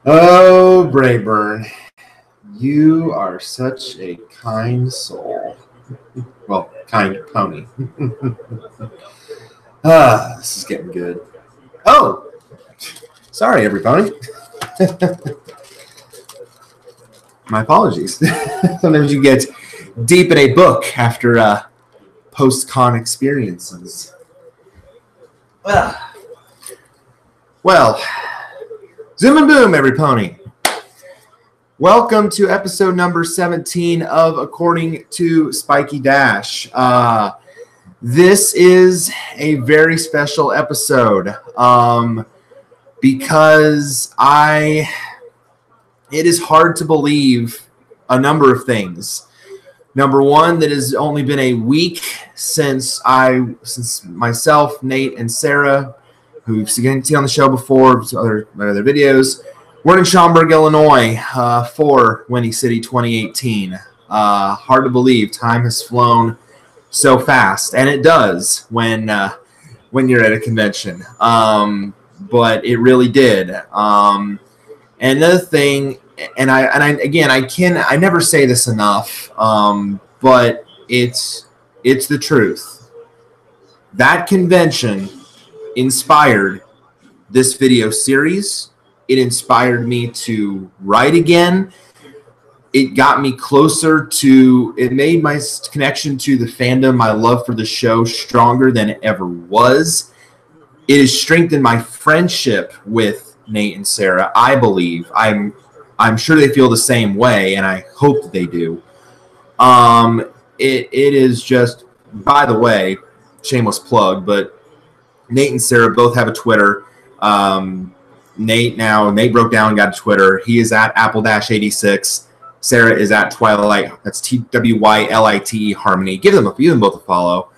Oh, Brayburn, you are such a kind soul. Well, kind pony. This is getting good. Oh, sorry, everybody. My apologies. Sometimes you get deep in a book after post-con experiences. Well, zoom and boom, every pony. Welcome to episode number 17 of According to Spiky Dash. This is a very special episode because it is hard to believe a number of things. Number one, that has only been a week since myself, Nate, and Sarah, who you've seen on the show before, other videos, we're in Schaumburg, Illinois, for Whinny City 2018. Hard to believe. Time has flown so fast, and it does when you're at a convention. But it really did. And another thing, and I never say this enough, but it's the truth. That convention inspired this video series. It inspired me to write again. It got me closer to, it made my connection to the fandom, my love for the show, stronger than it ever was. It has strengthened my friendship with Nate and Sarah, I believe. I'm sure they feel the same way, and I hope that they do. It is just, by the way, shameless plug, but Nate and Sarah both have a Twitter. Nate broke down and got a Twitter. He is at Apple-86. Sarah is at Twilight. That's TWYLITE Harmony. Give them both a follow.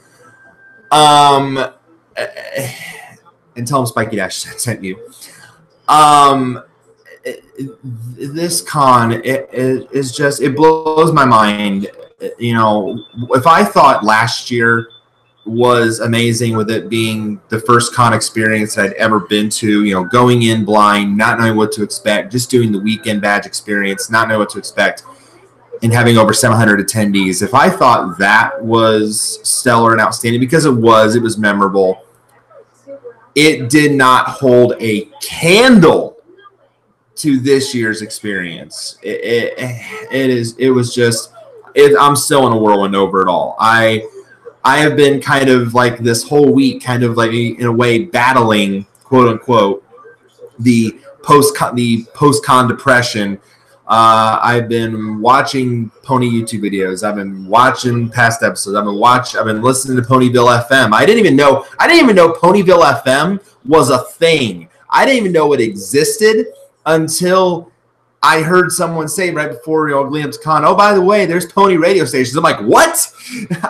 And tell them Spiky Dash sent you. This con is just, it blows my mind. You know, if I thought last year was amazing with it being the first con experience I'd ever been to, you know, going in blind, not knowing what to expect, just doing the weekend badge experience, not knowing what to expect, and having over 700 attendees. If I thought that was stellar and outstanding, because it was memorable, it did not hold a candle to this year's experience. I'm still in a whirlwind over it all. I have been kind of like this whole week, kind of like in a way battling, quote unquote, the post-con depression. I've been watching pony YouTube videos. I've been watching past episodes. I've been listening to Ponyville FM. I didn't even know Ponyville FM was a thing. I didn't even know it existed until I heard someone say right before leading up to con, oh, by the way, there's pony radio stations. I'm like, what?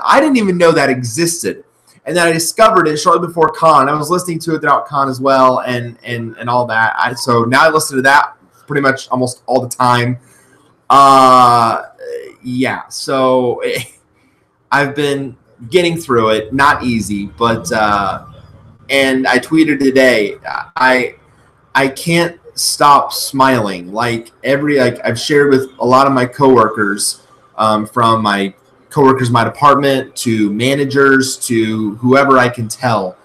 I didn't even know that existed. And then I discovered it shortly before con. I was listening to it throughout con as well and all that. So now I listen to that pretty much almost all the time. Yeah, so I've been getting through it. Not easy, but and I tweeted today, I can't stop smiling. I've shared with a lot of my coworkers, from my coworkers in my department to managers to whoever I can tell,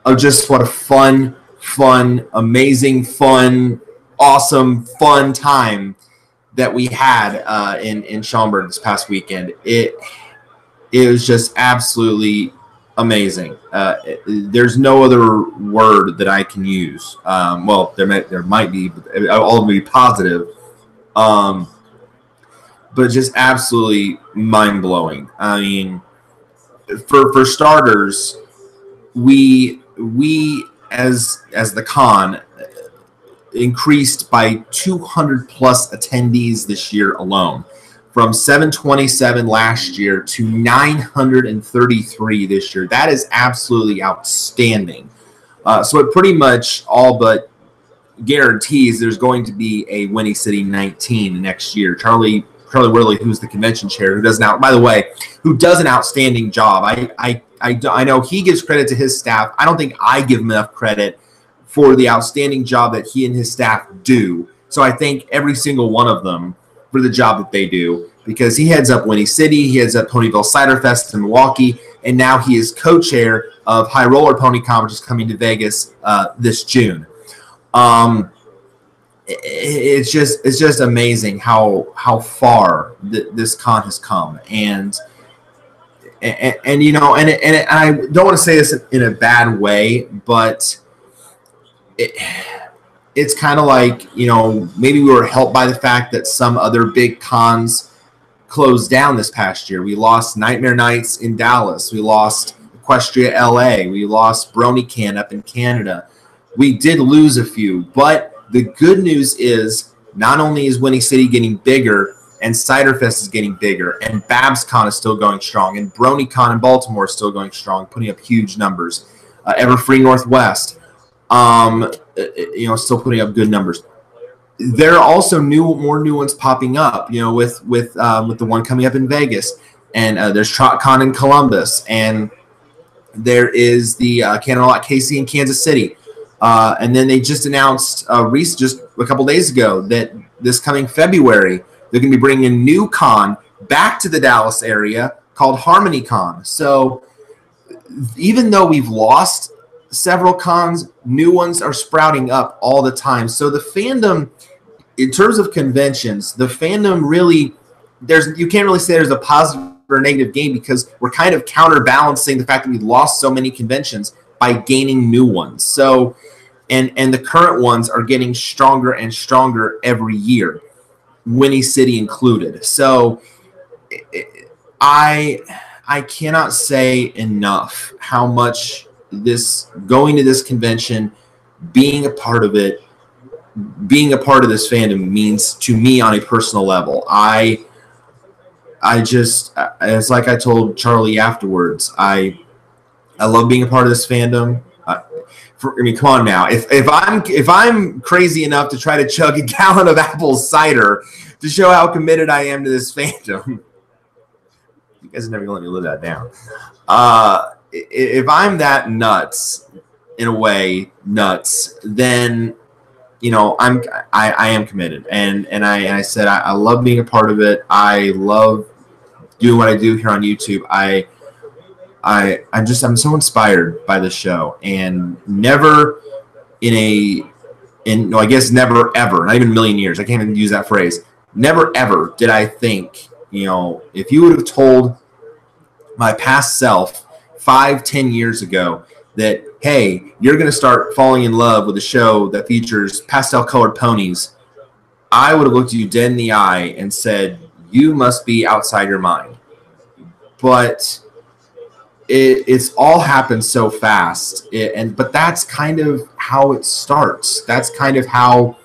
of just what a fun, amazing, awesome, fun time that we had in Schaumburg this past weekend. It was just absolutely amazing. There's no other word that I can use. Well, there might be, but all of them be positive. But just absolutely mind-blowing. I mean, for starters, we as the con increased by 200 plus attendees this year alone, from 727 last year to 933 this year. That is absolutely outstanding. So it pretty much all but guarantees there's going to be a Whinny City 19 next year. Charlie Charlie Whirley, who's the convention chair, who does now, by the way, who does an outstanding job. I know he gives credit to his staff. I don't think I give him enough credit for the outstanding job that he and his staff do. So I thank every single one of them for the job that they do, because he heads up Whinny City, he heads up Ponyville Cider Fest in Milwaukee, and now he is co-chair of High Roller Pony Con, which is coming to Vegas this June. It's just amazing how far this con has come, and you know, and I don't want to say this in a bad way, but it's kind of like, you know, maybe we were helped by the fact that some other big cons closed down this past year. We lost Nightmare Nights in Dallas. We lost Equestria LA. We lost BronyCon up in Canada. We did lose a few, but the good news is not only is Whinny City getting bigger, and Ciderfest is getting bigger, and BabsCon is still going strong, and BronyCon in Baltimore is still going strong, putting up huge numbers. Everfree Northwest, you know, still putting up good numbers. There are also more new ones popping up, you know, with the one coming up in Vegas, and there's TrotCon in Columbus, and there is the Canada Lot KC in Kansas City, and then they just announced just a couple days ago that this coming February they're going to be bringing a new con back to the Dallas area called HarmonyCon. So even though we've lost several cons, new ones are sprouting up all the time. So the fandom, in terms of conventions, the fandom really, you can't really say there's a positive or negative gain, because we're kind of counterbalancing the fact that we lost so many conventions by gaining new ones. So, and the current ones are getting stronger and stronger every year, Whinny City included. So I cannot say enough how much going to this convention, being a part of it, being a part of this fandom means to me on a personal level. I just, it's like I told Charlie afterwards, I love being a part of this fandom. I mean, come on now. If I'm crazy enough to try to chug a gallon of apple cider to show how committed I am to this fandom, you guys are never gonna let me live that down. If I'm that nuts, in a way, then you know I am committed, and I said I love being a part of it. I love doing what I do here on YouTube. I'm so inspired by this show, and never I guess never ever, not even a million years, I can't even use that phrase, never ever did I think, you know, if you would have told my past self 5-10 years ago that, hey, you're going to start falling in love with a show that features pastel colored ponies, I would have looked you dead in the eye and said, you must be outside your mind. But it's all happened so fast, but that's kind of how it starts. That's kind of how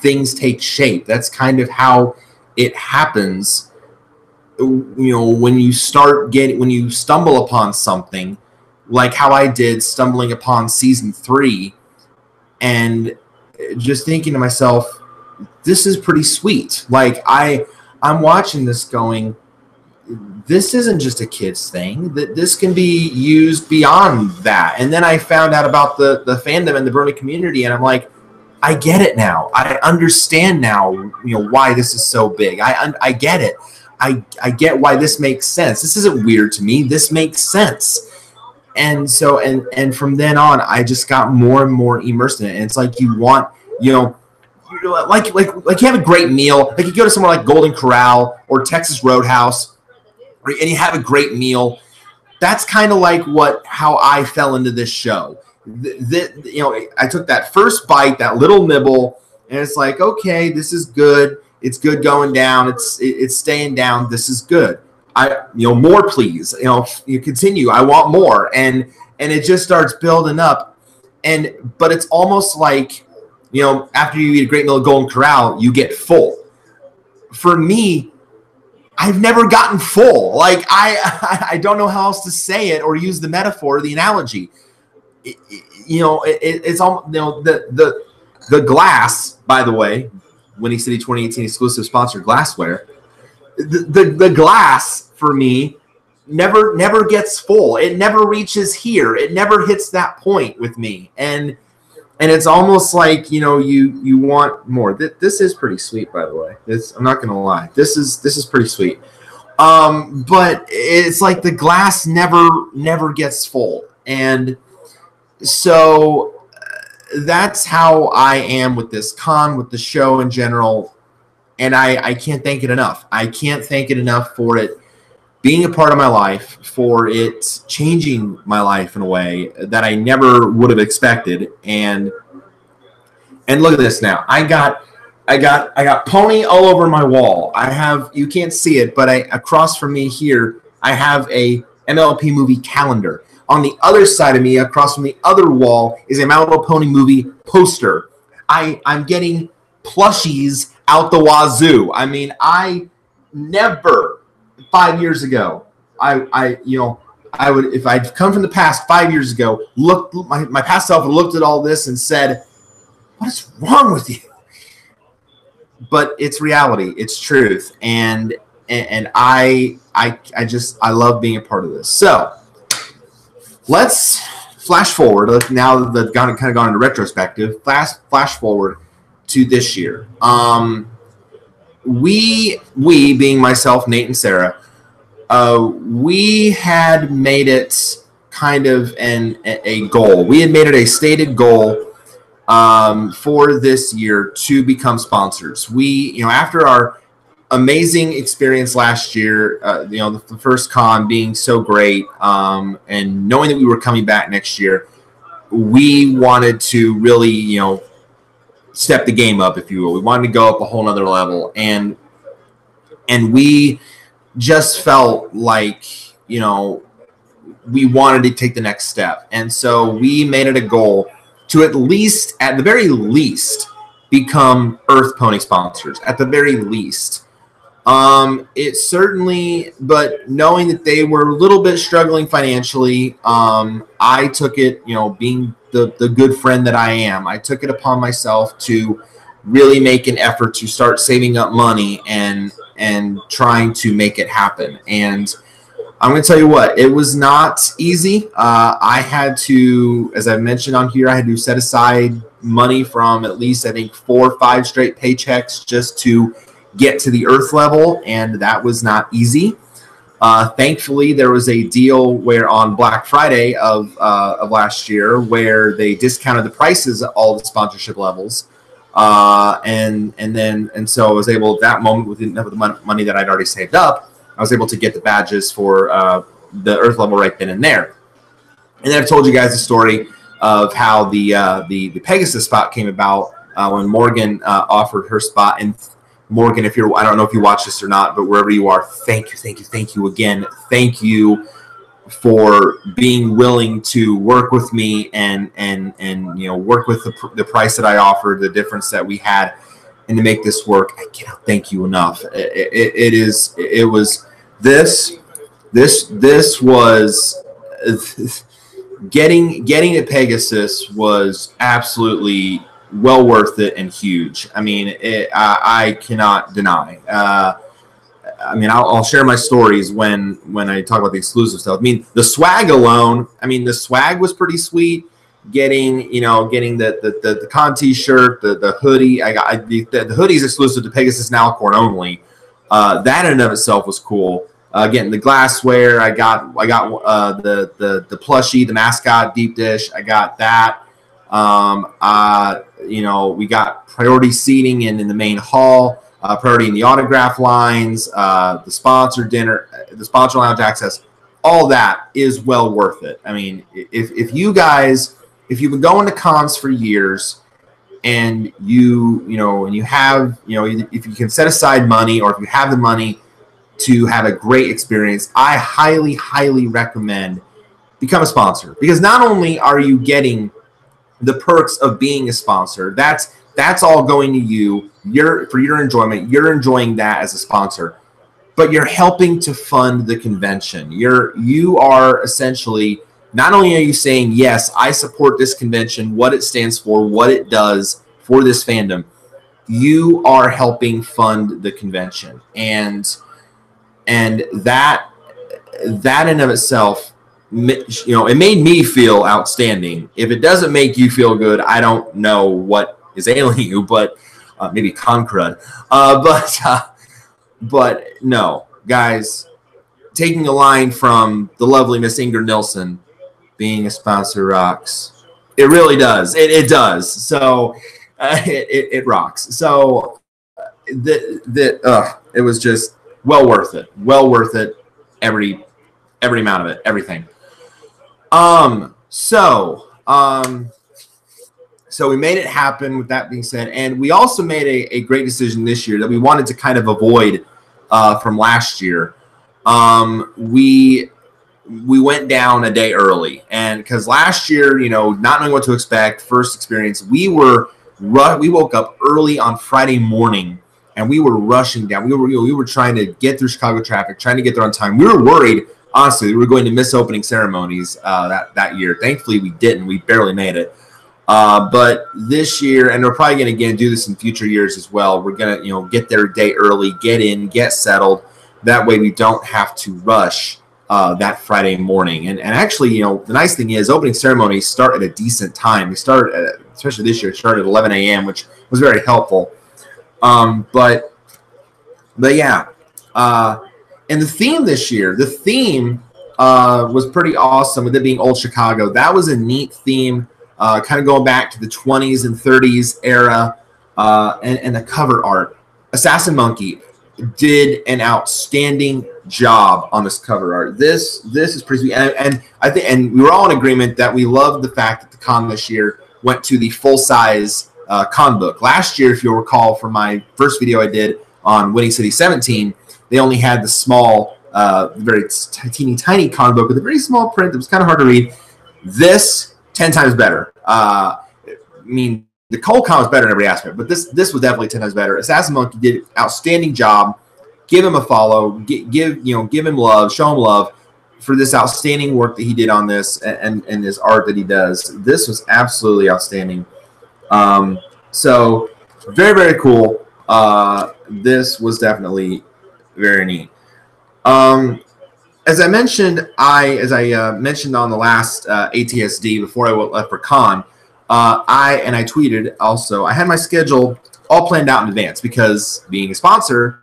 things take shape. That's kind of how it happens. You know, when you stumble upon something, like how I did stumbling upon season 3, and just thinking to myself, this is pretty sweet. Like I'm watching this going, this isn't just a kid's thing, that this can be used beyond that. And then I found out about the fandom and the Brony community, and I'm like, I get it now. I understand now, you know, why this is so big. I get it. I get why this makes sense. This isn't weird to me. This makes sense. And so, and from then on, I just got more and more immersed in it. And it's like you want, you know, like you have a great meal. Like you go to somewhere like Golden Corral or Texas Roadhouse, and you have a great meal. That's kind of like how I fell into this show. You know, I took that first bite, that little nibble, and it's like, okay, this is good. It's good going down. It's staying down. This is good. More, please. You know, you continue. I want more, and it just starts building up. But it's almost like, you know, after you eat a great meal at Golden Corral, you get full. For me, I've never gotten full. Like I don't know how else to say it or use the metaphor, or the analogy. It's all, you know, the glass, by the way, Whinny City 2018 exclusive sponsor glassware. the glass for me never gets full. It never reaches here. It never hits that point with me. And it's almost like, you want more. This is pretty sweet, by the way. I'm not gonna lie. This is pretty sweet. But it's like the glass never gets full. And so that's how I am with this con, with the show in general. And I can't thank it enough. I can't thank it enough for it being a part of my life, for it changing my life in a way that I never would have expected. And look at this now. I got pony all over my wall. You can't see it, but across from me here, I have a MLP movie calendar. On the other side of me, across from the other wall, is a My Little Pony movie poster. I'm getting plushies out the wazoo. I mean, I never 5 years ago, I would, if I'd come from the past 5 years ago, my past self would looked at all this and said, "What is wrong with you?" But it's reality, it's truth, and I love being a part of this. So let's flash forward. Now that they've kind of gone into retrospective, flash forward to this year. We being myself, Nate, and Sarah, we had made it kind of a goal. We had made it a stated goal for this year to become sponsors. We, after our amazing experience last year, the first con being so great, and knowing that we were coming back next year, we wanted to really, step the game up, if you will. We wanted to go up a whole nother level, and we just felt like, we wanted to take the next step. And so we made it a goal to at the very least, become Earth Pony sponsors, at the very least. It certainly, but knowing that they were a little bit struggling financially, I took it, being the good friend that I am, I took it upon myself to really make an effort to start saving up money and trying to make it happen. And I'm going to tell you what, it was not easy. I had to, as I mentioned on here, I had to set aside money from at least, I think, 4 or 5 straight paychecks just to get to the Earth level, and that was not easy. Thankfully, there was a deal where on Black Friday of last year where they discounted the prices at all the sponsorship levels, and so I was able at that moment, with enough of the money that I'd already saved up, I was able to get the badges for the Earth level right then and there. And then I've told you guys the story of how the Pegasus spot came about when Morgan offered her spot. And Morgan, I don't know if you watch this or not, but wherever you are, thank you again. Thank you for being willing to work with me and work with the price that I offered, the difference that we had, and to make this work. I cannot thank you enough. This was getting to Pegasus was absolutely well worth it and huge. I mean, I cannot deny. I'll share my stories when I talk about the exclusive stuff. I mean, the swag alone. I mean, the swag was pretty sweet. Getting the con T-shirt, the hoodie. The hoodie's exclusive to Pegasus and Alcorn only. That in and of itself was cool. Getting the glassware. I got the plushie, the mascot deep dish. I got that. We got priority seating in the main hall, priority in the autograph lines, the sponsor dinner, the sponsor lounge access. All that is well worth it. I mean, if you've been going to cons for years, and if you can set aside money, or if you have the money to have a great experience, I highly, highly recommend become a sponsor, because not only are you getting the perks of being a sponsor, that's all going to you. For your enjoyment. You're enjoying that as a sponsor, but you're helping to fund the convention. You are essentially, not only are you saying, yes, I support this convention, what it stands for, what it does for this fandom, you are helping fund the convention. And and that in and of itself, it made me feel outstanding. If it doesn't make you feel good, I don't know what is ailing you, but maybe concrud. But no, guys, taking a line from the lovely Miss Ingrid Nilsson, being a sponsor rocks. It really does. It does. So it rocks. So it was just well worth it. Well worth it. Every amount of it. Everything. So we made it happen. With that being said, and we also made a great decision this year that we wanted to kind of avoid from last year. We went down a day early, and because last year, not knowing what to expect, first experience, we woke up early on Friday morning, and we were rushing down. We were trying to get through Chicago traffic, trying to get there on time. We were worried, honestly, we were going to miss opening ceremonies that year. Thankfully, we didn't. We barely made it. But this year, and we're probably going to do this in future years as well. We're going to get there a day early, get in, get settled. That way, we don't have to rush that Friday morning. And actually, the nice thing is opening ceremonies start at a decent time. They start, especially this year, it started at 11 a.m., which was very helpful. But yeah. And the theme this year, was pretty awesome with it being Old Chicago. That was a neat theme, kind of going back to the 20s and 30s era, and the cover art. Assassin Monkey did an outstanding job on this cover art. This is pretty sweet, and I think, and we were all in agreement that we loved the fact that the con this year went to the full-size con book. Last year, if you'll recall from my first video I did on Winning City 17, they only had the small, very teeny tiny con book with a very small print that was kind of hard to read. This 10 times better. I mean, the Cole con was better in every aspect, but this was definitely 10 times better. Assassin Monkey did an outstanding job. Give him a follow. Give him love. Show him love for this outstanding work that he did on this and his art that he does. This was absolutely outstanding. So very, very cool. This was definitely very neat. As I mentioned, mentioned on the last ATSD before I left for con, I tweeted also, I had my schedule all planned out in advance because being a sponsor,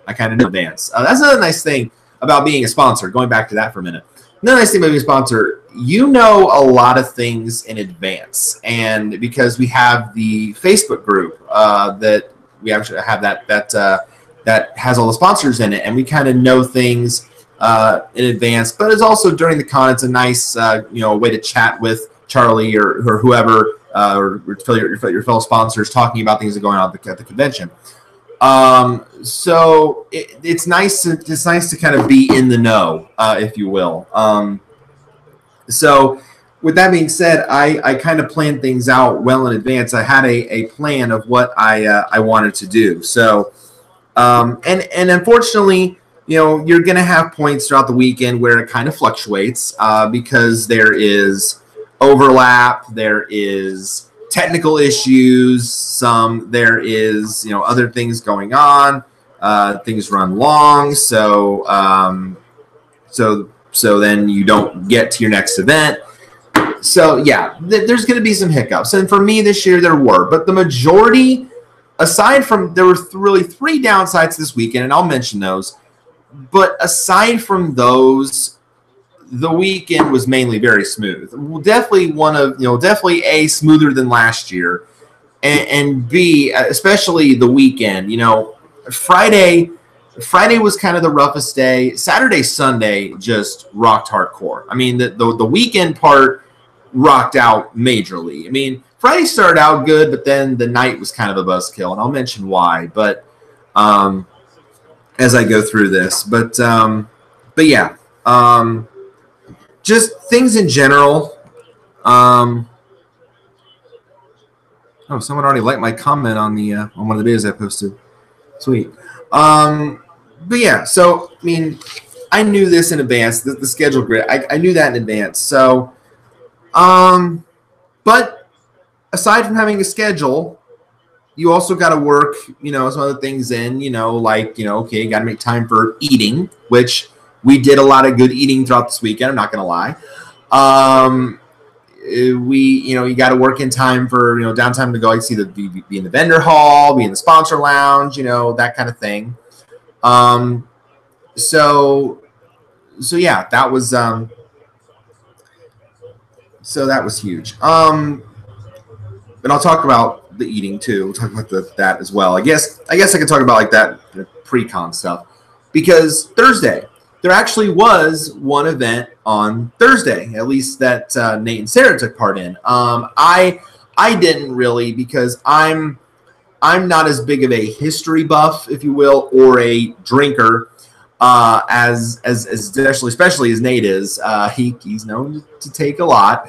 I kind of know in advance. That's another nice thing about being a sponsor, going back to that for a minute. Another nice thing about being a sponsor, you know a lot of things in advance. And because we have the Facebook group that we actually have that has all the sponsors in it, and we kind of know things in advance, but it's also during the con. It's a nice way to chat with Charlie or whoever, or your fellow sponsors, talking about things that are going on at the convention. So it's nice to kind of be in the know, if you will. So with that being said, I kind of planned things out well in advance. I had a plan of what I wanted to do. So and unfortunately, you're going to have points throughout the weekend where it kind of fluctuates because there is overlap, there is technical issues, there is other things going on, things run long, so then you don't get to your next event. So yeah, there's going to be some hiccups, and for me this year there were, but the majority, aside from, there were really 3 downsides this weekend, and I'll mention those. But aside from those, the weekend was mainly very smooth. Definitely definitely A, smoother than last year, and B, especially the weekend. Friday was kind of the roughest day. Saturday, Sunday just rocked hardcore. I mean, the weekend part rocked out majorly. I mean, Friday started out good, but then the night was kind of a buzzkill, and I'll mention why. But as I go through this, but yeah, just things in general. Oh, someone already liked my comment on the on one of the videos I posted. Sweet. But yeah, so I mean, I knew this in advance. The schedule grid, I knew that in advance. So, but aside from having a schedule, you also got to work, some other things in, like, okay, you got to make time for eating, which we did a lot of good eating throughout this weekend. I'm not going to lie. You got to work in time for, downtime to go, like, see be in the vendor hall, be in the sponsor lounge, that kind of thing. So yeah, that was, so that was huge. And I'll talk about the eating too. We'll talk about that as well. I guess I could talk about like that pre-con stuff, because Thursday there actually was one event on Thursday, at least that Nate and Sarah took part in. I didn't really, because I'm not as big of a history buff, if you will, or a drinker as especially as Nate is. He's known to take a lot,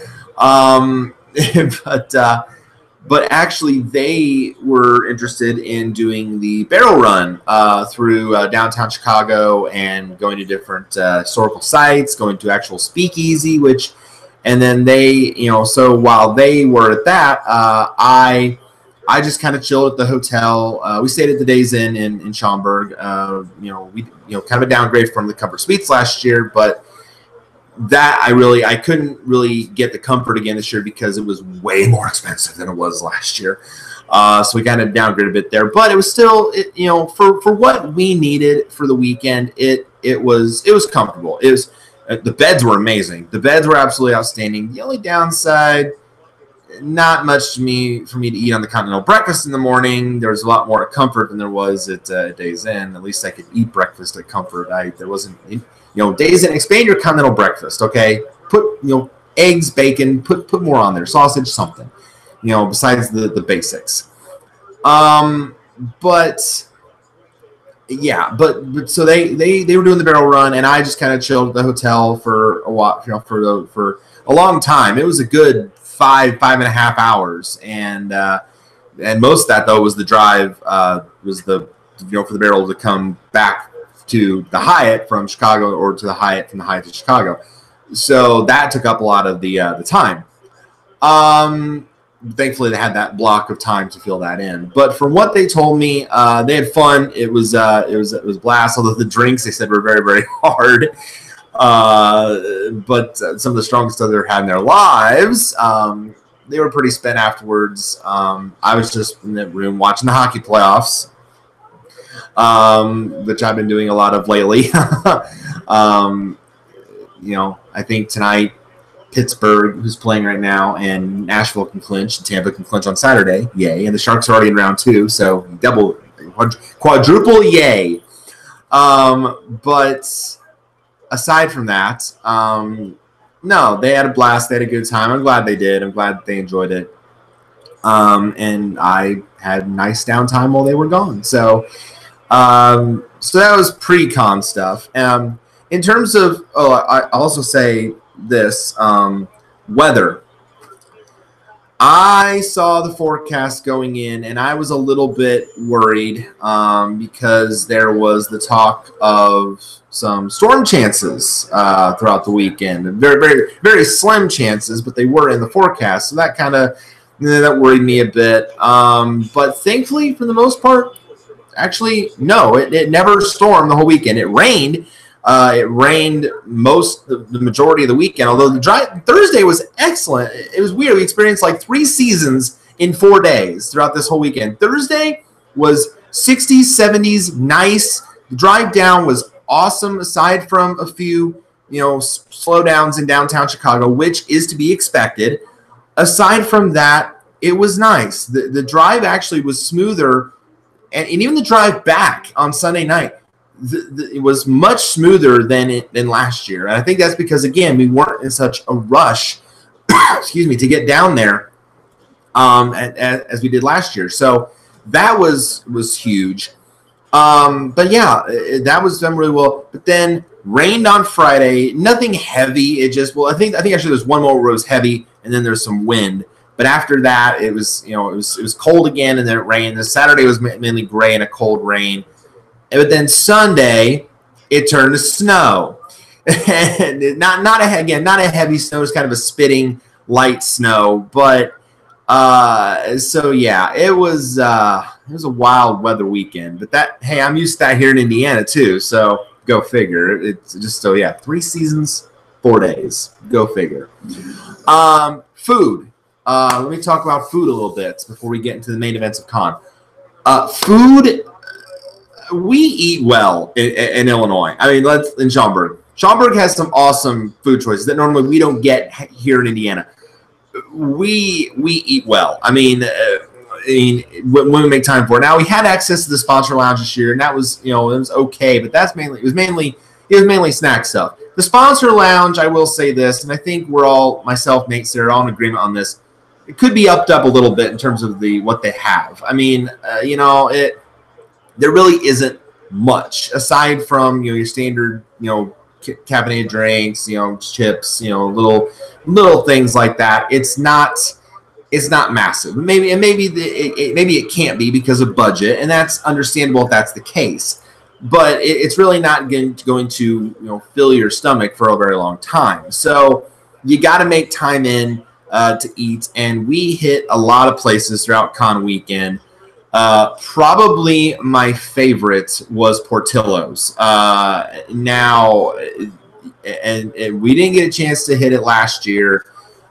but actually they were interested in doing the barrel run through downtown Chicago and going to different historical sites, going to actual speakeasy, and then they, so while they were at that, I just kind of chilled at the hotel. We stayed at the Days Inn in Schaumburg. We kind of a downgrade from the Comfort Suites last year, but that I couldn't really get the comfort again this year because it was way more expensive than it was last year. So we kind of downgraded a bit there, but it was still, for what we needed for the weekend, it was comfortable. It was, the beds were amazing. The beds were absolutely outstanding. The only downside, not much for me to eat on the continental breakfast in the morning. There was a lot more comfort than there was at Days Inn. At least I could eat breakfast at Comfort. There wasn't, Days Inn, expand your continental breakfast, okay? Put, eggs, bacon, put more on there, sausage, something, besides the basics. But yeah, but so they were doing the barrel run, and I just kind of chilled at the hotel for a while, for a long time. It was a good 5.5 hours, and most of that though was the drive, was the for the barrel to come back to the Hyatt from Chicago, or to the Hyatt from the Hyatt to Chicago. So that took up a lot of the time. Thankfully, they had that block of time to fill that in. But from what they told me, they had fun. It was a blast. Although the drinks, they said, were very, very hard. But some of the strongest stuff they've had in their lives. They were pretty spent afterwards. I was just in that room watching the hockey playoffs, which I've been doing a lot of lately. I think tonight Pittsburgh, who's playing right now, and Nashville can clinch, and Tampa can clinch on Saturday. Yay. And the Sharks are already in round 2, so quadruple yay. But aside from that, no, they had a blast. They had a good time. I'm glad they did. I'm glad they enjoyed it. And I had nice downtime while they were gone. So that was pre-con stuff. In terms of, I also say this, weather. I saw the forecast going in, and I was a little bit worried because there was the talk of some storm chances throughout the weekend. Very, very, very slim chances, but they were in the forecast. So that kind of that worried me a bit. But thankfully, for the most part, actually, no, it never stormed the whole weekend. It rained. It rained the majority of the weekend, although the drive Thursday was excellent. It was weird. We experienced like 3 seasons in 4 days throughout this whole weekend. Thursday was 60s, 70s, nice. The drive down was awesome, aside from a few, slowdowns in downtown Chicago, which is to be expected. Aside from that, it was nice. The drive actually was smoother, and even the drive back on Sunday night, it was much smoother than last year. And I think that's because, again, we weren't in such a rush, to get down there as we did last year. So that was huge. But yeah, that was done really well. But then rained on Friday. Nothing heavy. It just, I think actually there's one more where it was heavy, and then there's some wind. But after that, it was it was cold again, and then it rained. The Saturday was mainly gray and a cold rain. But then Sunday, it turned to snow. And not a heavy snow. It's kind of a spitting light snow. But So yeah, it was a wild weather weekend. But hey, I'm used to that here in Indiana too. So go figure. It's just so yeah, 3 seasons, 4 days. Go figure. Food. Let me talk about food a little bit before we get into the main events of con. Food. We eat well in Illinois. I mean, in Schaumburg. Schaumburg has some awesome food choices that normally we don't get here in Indiana. We eat well. I mean, when we make time for it. Now we had access to the sponsor lounge this year, and that was it was okay, but it was mainly snack stuff. The sponsor lounge, I will say this, and I think we're all myself, Nate, Sarah, all in agreement on this. It could be upped up a little bit in terms of what they have. I mean, there really isn't much aside from your standard caffeinated drinks, chips, little things like that. It's not massive. Maybe it can't be because of budget, and that's understandable if that's the case. But it's really not going to fill your stomach for a very long time. So you got to make time in to eat, and we hit a lot of places throughout con weekend. Probably my favorite was Portillo's. Now, and we didn't get a chance to hit it last year,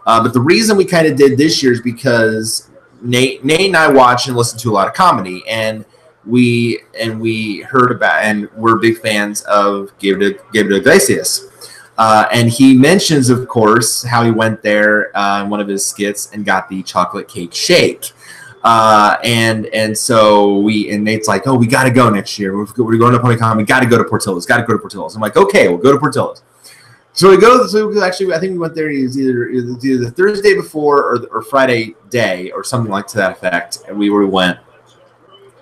but the reason we kind of did this year is because Nate and I watch and listen to a lot of comedy, and we heard about, and we're big fans of Gabriel Iglesias. And he mentions, of course, how he went there in one of his skits and got the chocolate cake shake. And so Nate's like, oh, we got to go next year. We're going to PonyCon. We got to go to Portillo's. I'm like, okay, we'll go to Portillo's. So we go. So actually, I think we went there. It was either the Thursday before or Friday day or something like to that effect. And we went.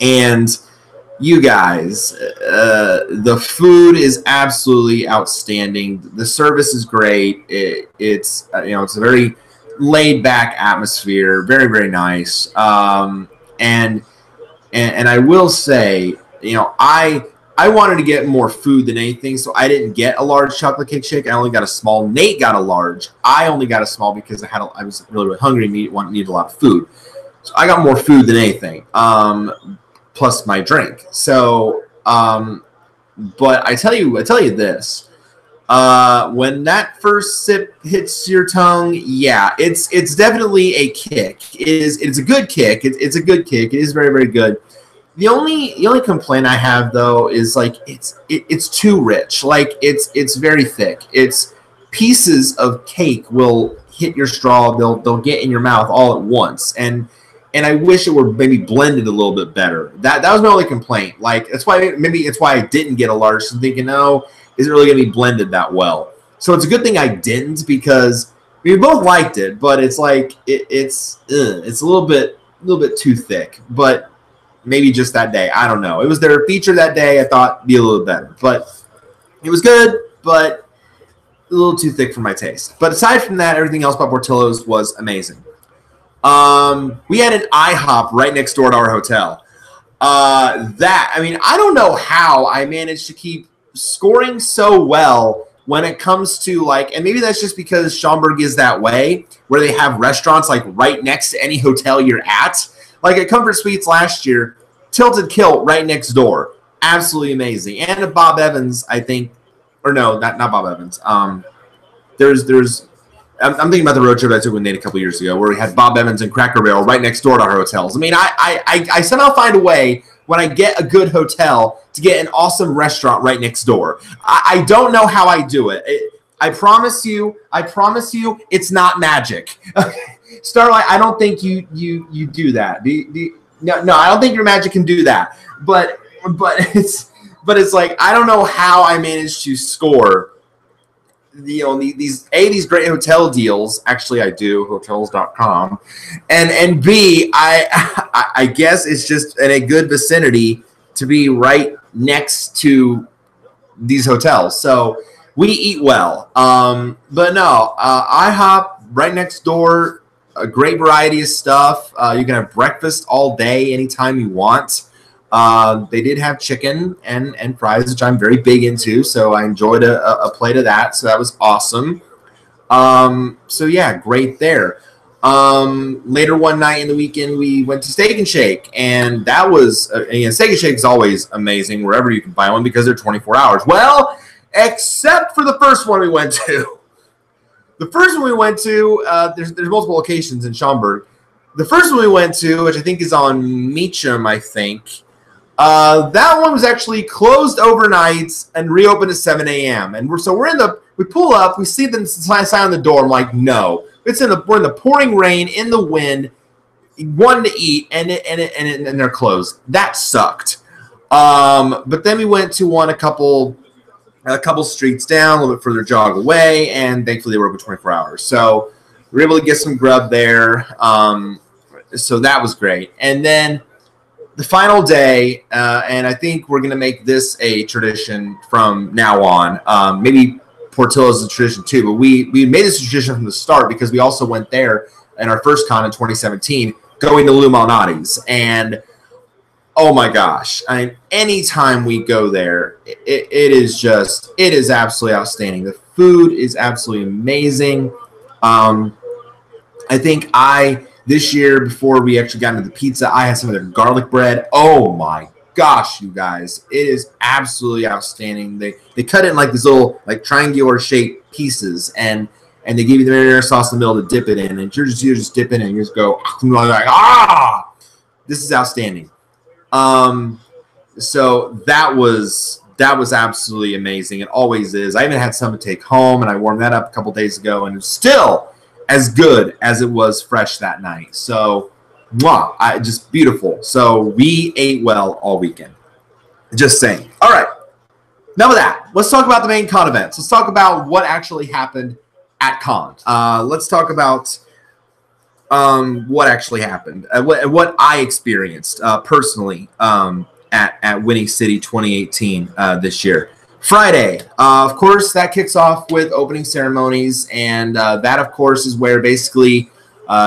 And you guys, the food is absolutely outstanding. The service is great. It's a very laid back atmosphere, very, very nice. And I will say, I wanted to get more food than anything, so I didn't get a large chocolate cake shake. I only got a small. Nate got a large. I only got a small because I was really, really hungry and needed a lot of food. So I got more food than anything, plus my drink. So, but I tell you this. When that first sip hits your tongue, yeah, it's definitely a kick. It's a good kick. It's a good kick. It is very, very good. The only complaint I have though is like it's too rich. Like it's very thick. It's pieces of cake will hit your straw. They'll get in your mouth all at once. And I wish it were maybe blended a little bit better. That was my only complaint. Like it's why I didn't get a large. I'm thinking, no, is it really going to be blended that well? So it's a good thing I didn't, because we both liked it, but it's like it's a little bit too thick. But maybe just that day, I don't know. It was their feature that day. I thought it'd be a little better, but it was good, but a little too thick for my taste. But aside from that, everything else about Portillo's was amazing. We had an IHOP right next door to our hotel. I don't know how I managed to keep scoring so well when it comes to and maybe that's just because Schaumburg is that way, where they have restaurants right next to any hotel you're at. Like at Comfort Suites last year, Tilted Kilt right next door. Absolutely amazing. And at Bob Evans, I think, or no, not Bob Evans. I'm thinking about the road trip I took with Nate a couple years ago, where we had Bob Evans and Cracker Barrel right next door to our hotels. I mean, I somehow find a way when I get a good hotel to get an awesome restaurant right next door. I don't know how I do it. I promise you, it's not magic. Starlight, I don't think you do that. No, I don't think your magic can do that. But it's like I don't know how I managed to score these great hotel deals. Actually, I do, hotels.com. And B, I guess it's just in a good vicinity to be right next to these hotels. So we eat well. But no, IHOP right next door, a great variety of stuff. You can have breakfast all day, anytime you want. They did have chicken and fries, which I'm very big into, so I enjoyed a plate of that, so that was awesome. So yeah, great there. Later one night in the weekend, we went to Steak and Shake, and that was Steak and Shake is always amazing wherever you can buy one because they're 24 hours. Well, except for the first one we went to. The first one we went to, there's multiple locations in Schaumburg. The first one we went to, which I think is on Meacham, I think, that one was actually closed overnight and reopened at 7 a.m. And we pull up, we see the sign on the door. I'm like, no. We're in the pouring rain, in the wind, wanting to eat, and they're closed. That sucked. But then we went to one a couple streets down, a little bit further jog away, and thankfully they were open 24 hours. So we were able to get some grub there. So that was great. And then the final day, and I think we're going to make this a tradition from now on. Maybe Portillo's a tradition too, but we made this a tradition from the start because we also went there in our first con in 2017, going to Lou Malnati's. And oh my gosh, I mean, anytime we go there, it is absolutely outstanding. The food is absolutely amazing. I think this year, before we actually got into the pizza, I had some of their garlic bread. Oh my gosh, you guys, it is absolutely outstanding. They cut it in like these little like triangular shaped pieces, and they give you the marinara sauce in the middle to dip it in, and you just dip it in, and you just go like, this is outstanding. So that was absolutely amazing. It always is. I even had some to take home, and I warmed that up a couple days ago, and it's still as good as it was fresh that night. So just beautiful. So we ate well all weekend. Just saying. All right. Now with that, let's talk about the main con events. Let's talk about what actually happened at con. Let's talk about what actually happened, what I experienced personally at Whinny City 2018 this year. Friday, of course, that kicks off with opening ceremonies, and that, of course, is where basically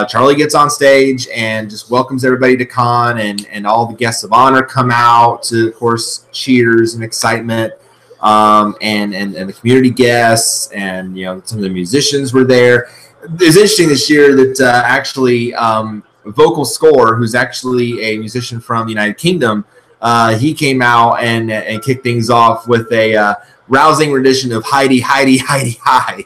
Charlie gets on stage and just welcomes everybody to con, and all the guests of honor come out to, of course, cheers and excitement, and the community guests, and some of the musicians were there. It's interesting this year that actually Vocal Score, who's actually a musician from the United Kingdom, he came out and kicked things off with a rousing rendition of Heidi, Heidi, Heidi, Hi,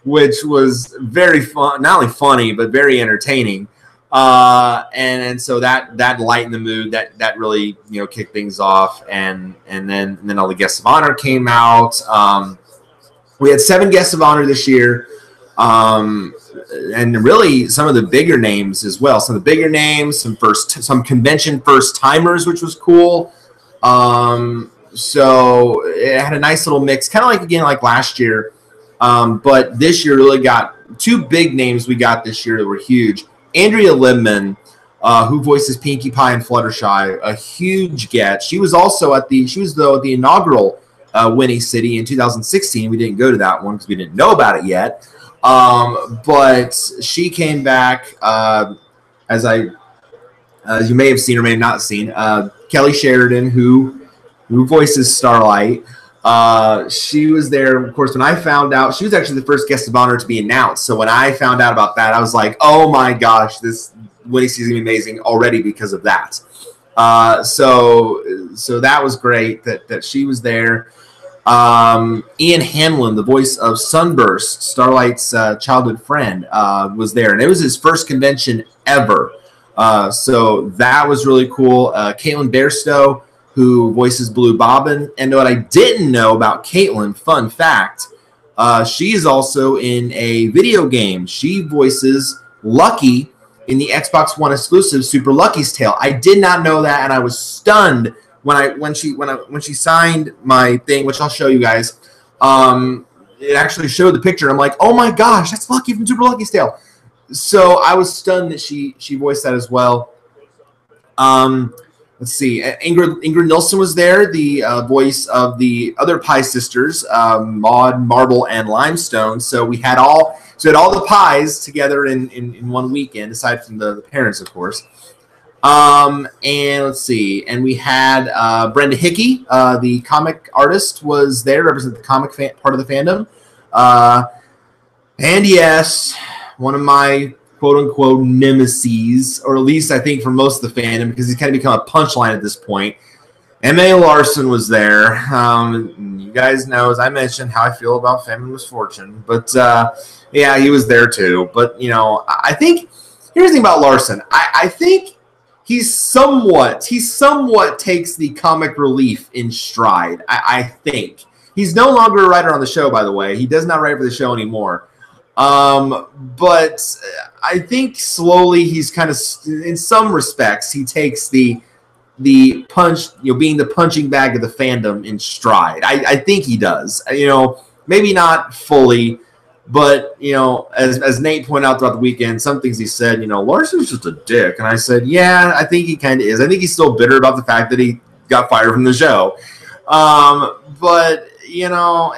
which was very fun, not only funny, but very entertaining. And so that lightened the mood, that really, kicked things off. And then all the guests of honor came out. We had 7 guests of honor this year. And really some of the bigger names as well. Some of the bigger names, some convention first timers, which was cool. So it had a nice little mix, kind of like last year. But this year really got 2 big names we got this year that were huge. Andrea Libman, who voices Pinkie Pie and Fluttershy, a huge get. She was also at the inaugural Whinny City in 2016. We didn't go to that one because we didn't know about it yet. But she came back, as you may have seen or may have not seen, Kelly Sheridan, who voices Starlight. She was there, of course, when I found out. She was actually the first guest of honor to be announced. So when I found out about that, I was like, oh my gosh, this Whinny season is amazing already because of that. So that was great that she was there. Ian Hanlon, the voice of Sunburst, Starlight's childhood friend, was there, and it was his first convention ever. So that was really cool. Caitlin Bairstow, who voices Blue Bobbin, and what I didn't know about Caitlin, fun fact, she is also in a video game. She voices Lucky in the Xbox One exclusive Super Lucky's Tale. I did not know that, and I was stunned when she signed my thing, which I'll show you guys. It actually showed the picture. I'm like, oh my gosh, that's Lucky from Super Lucky's Tale. So I was stunned that she voiced that as well. Let's see, Ingrid Nilsson was there, the voice of the other Pie sisters, Maud, Marble, and Limestone. So we had all the Pies together in one weekend, aside from the parents, of course. And let's see, and we had Brenda Hickey, the comic artist, was there, represent the comic part of the fandom. And yes, one of my quote-unquote nemesis, or at least I think for most of the fandom, because he's kind of become a punchline at this point. M.A. Larson was there. You guys know, as I mentioned, how I feel about Fame and Misfortune. But, yeah, he was there too. But, you know, I think – here's the thing about Larson. I think he somewhat takes the comic relief in stride, I think. He's no longer a writer on the show, by the way. He does not write for the show anymore. But I think slowly he's kind of – in some respects, he takes the punch, you know, being the punching bag of the fandom in stride. I think he does. You know, maybe not fully, but, you know, as Nate pointed out throughout the weekend, some things he said, you know, Larson's just a dick. And I said, yeah, I think he kind of is. I think he's still bitter about the fact that he got fired from the show. But, you know,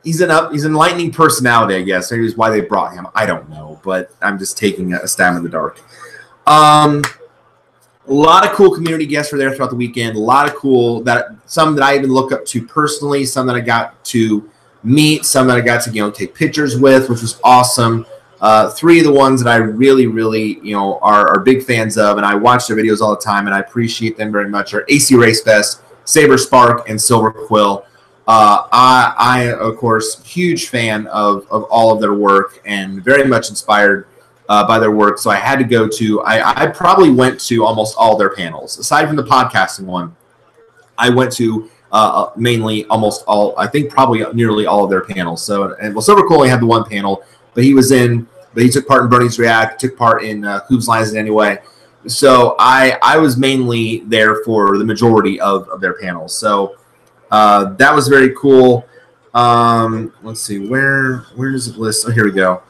he's an enlightening personality, I guess. Maybe that's why they brought him. I don't know, but I'm just taking a stab in the dark. A lot of cool community guests were there throughout the weekend. A lot of cool some that I even look up to personally, some that I got to meet, some that I got to, you know, take pictures with, which was awesome. 3 of the ones that I really, really, you know, are big fans of, and I watch their videos all the time, and I appreciate them very much, are AC Race Fest, Saber Spark, and Silver Quill. I of course, huge fan of all of their work and very much inspired by their work. So I had to go to, I probably went to almost all their panels. Aside from the podcasting one, I went to mainly almost all, I think probably nearly all of their panels. So, and well, Silver Quill only had the one panel, but he took part in Bernie's React, took part in Who's Lines Anyway. So I was mainly there for the majority of their panels. So that was very cool. Let's see, where does it list? Oh, here we go.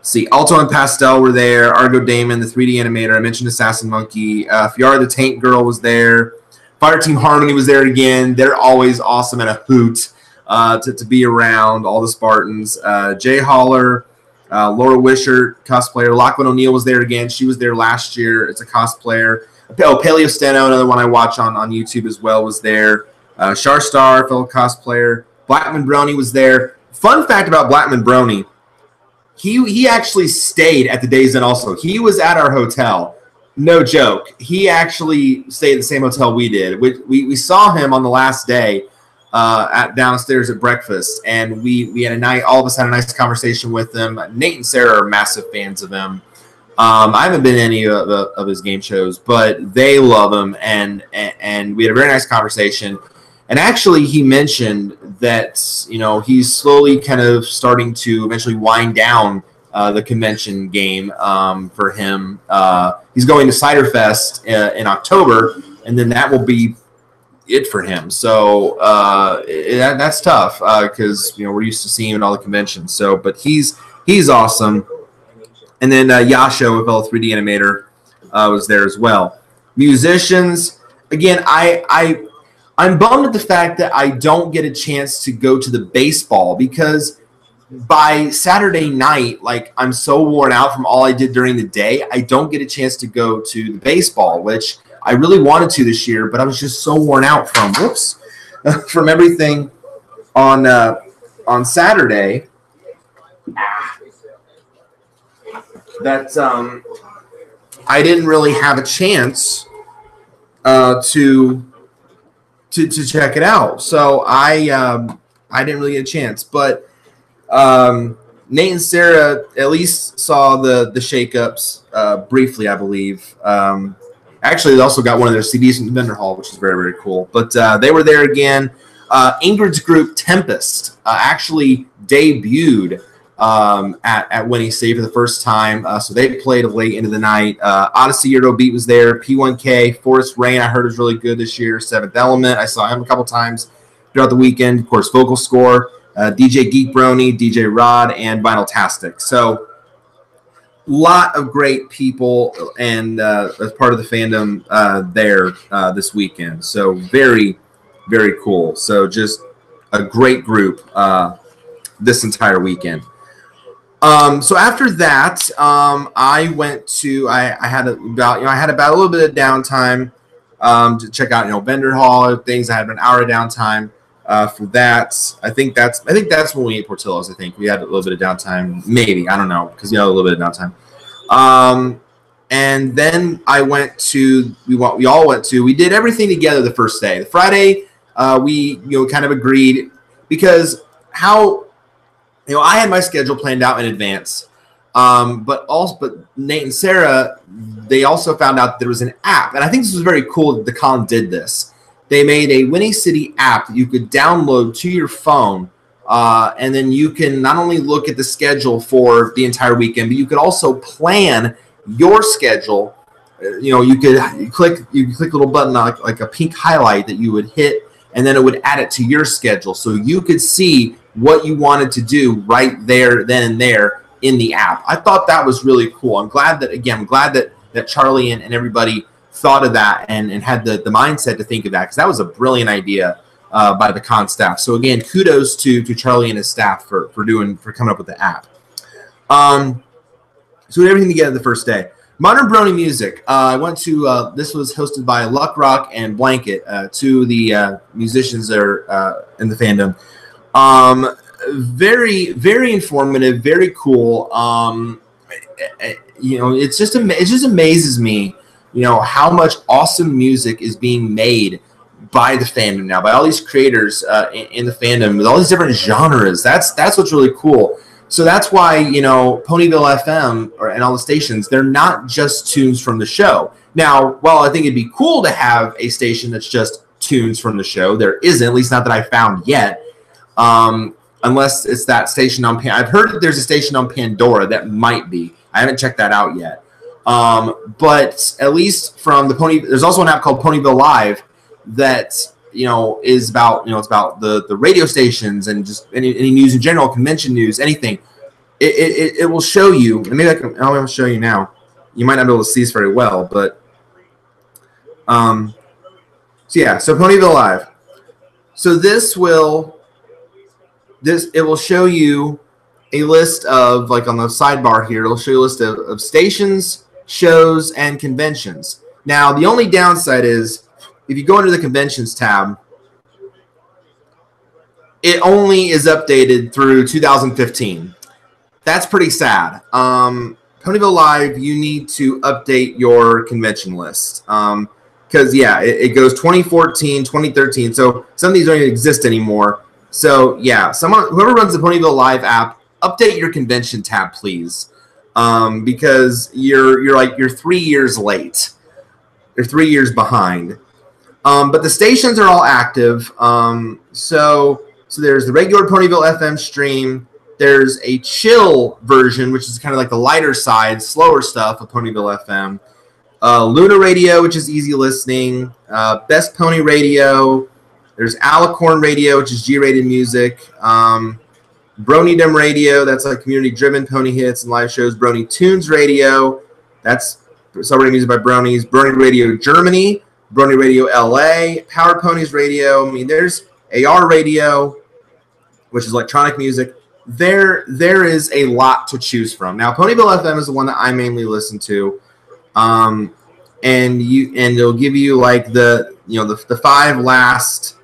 See, Alto and Pastel were there. Argo Damon, the 3D animator. I mentioned Assassin Monkey. Fiara the Tank Girl was there. Fireteam Harmony was there again. They're always awesome and a hoot to be around. All the Spartans. Jay Holler, Laura Wishart, cosplayer. Lachlan O'Neill was there again. She was there last year. It's a cosplayer. Oh, Paleo Steno, another one I watch on YouTube as well, was there. Sharstar, fellow cosplayer. Blackman Brony was there. Fun fact about Blackman Brony. He actually stayed at the Days Inn also. He was at our hotel. No joke. He actually stayed at the same hotel we did. We saw him on the last day downstairs at breakfast, and we had all of us had a nice conversation with him. Nate and Sarah are massive fans of him. I haven't been to any of his game shows, but they love him, and we had a very nice conversation. And actually, he mentioned that, you know, he's slowly kind of starting to eventually wind down the convention game for him. He's going to Cider Fest in October, and then that will be it for him. So that's tough because, you know, we're used to seeing him at all the conventions. So, but he's awesome. And then Yasho, a fellow 3D animator, was there as well. Musicians, again, I'm bummed at the fact that I don't get a chance to go to the baseball, because by Saturday night, like, I'm so worn out from all I did during the day, I don't get a chance to go to the baseball, which I really wanted to this year, but I was just so worn out from everything on Saturday that I didn't really have a chance to check it out. So I didn't really get a chance, but Nate and Sarah at least saw the shakeups briefly, I believe. Actually, they also got one of their CDs in the vendor hall, which is very, very cool. But they were there again. Ingrid's group Tempest actually debuted at Whinny City for the first time. So they played late into the night. Odyssey Euro Beat was there. P1K, Forest Rain, I heard was really good this year. Seventh Element, I saw him a couple times throughout the weekend. Of course, Vocal Score, DJ Geek Brony, DJ Rod, and Vinyl Tastic. So a lot of great people and as part of the fandom there this weekend. So very, very cool. So just a great group this entire weekend. So after that, I went to I had about a little bit of downtime to check out vendor hall things. I had an hour of downtime. for that. I think that's when we ate Portillo's. I think we had a little bit of downtime, maybe, I don't know, because a little bit of downtime. And then I went to we all went to. We did everything together the first day. The Friday, we kind of agreed because how I had my schedule planned out in advance. But Nate and Sarah, they also found out that there was an app, and I think this was very cool that the con did this. They made a Whinny City app that you could download to your phone, and then you can not only look at the schedule for the entire weekend, but you could also plan your schedule. You could click a little button like a pink highlight that you would hit, and then it would add it to your schedule, so you could see what you wanted to do right there, then and there in the app. I thought that was really cool. I'm glad that Charlie and everybody thought of that and had the mindset to think of that, because that was a brilliant idea by the con staff. So again, kudos to Charlie and his staff for coming up with the app. So we did everything together the first day. Modern Brony Music. I went to, this was hosted by Luck Rock and Blanket, two of the musicians that are in the fandom. Very, very informative, very cool. It just amazes me, how much awesome music is being made by the fandom now, by all these creators in the fandom with all these different genres. That's what's really cool. So that's why, Ponyville FM and all the stations, they're not just tunes from the show. Now, while I think it'd be cool to have a station that's just tunes from the show, there isn't, at least not that I found yet. Unless it's that station on I've heard that there's a station on Pandora that might be. I haven't checked that out yet. But at least from there's also an app called Ponyville Live that is about it's about the radio stations and just any news in general, convention news, anything. It will show you. And maybe I'll show you now. You might not be able to see this very well, but so Ponyville Live. So it will show you a list of, like on the sidebar here, it'll show you a list of stations, shows, and conventions. Now, the only downside is if you go into the conventions tab, it only is updated through 2015. That's pretty sad. Ponyville Live, you need to update your convention list. Because, it goes 2014, 2013. So some of these don't even exist anymore. So whoever runs the Ponyville Live app, update your convention tab, please, because you're 3 years late. You're 3 years behind. But the stations are all active. So there's the regular Ponyville FM stream. There's a chill version, which is kind of like the lighter side, slower stuff of Ponyville FM. Luna Radio, which is easy listening. Best Pony Radio. There's Alicorn Radio, which is G-rated music. Bronydom Radio, that's like community-driven pony hits and live shows. Brony Tunes Radio, that's celebrating music by bronies. Brony Radio Germany, Brony Radio LA, Power Ponies Radio. I mean, there's AR Radio, which is electronic music. There is a lot to choose from. Now, Ponyville FM is the one that I mainly listen to, and it'll give you like the five last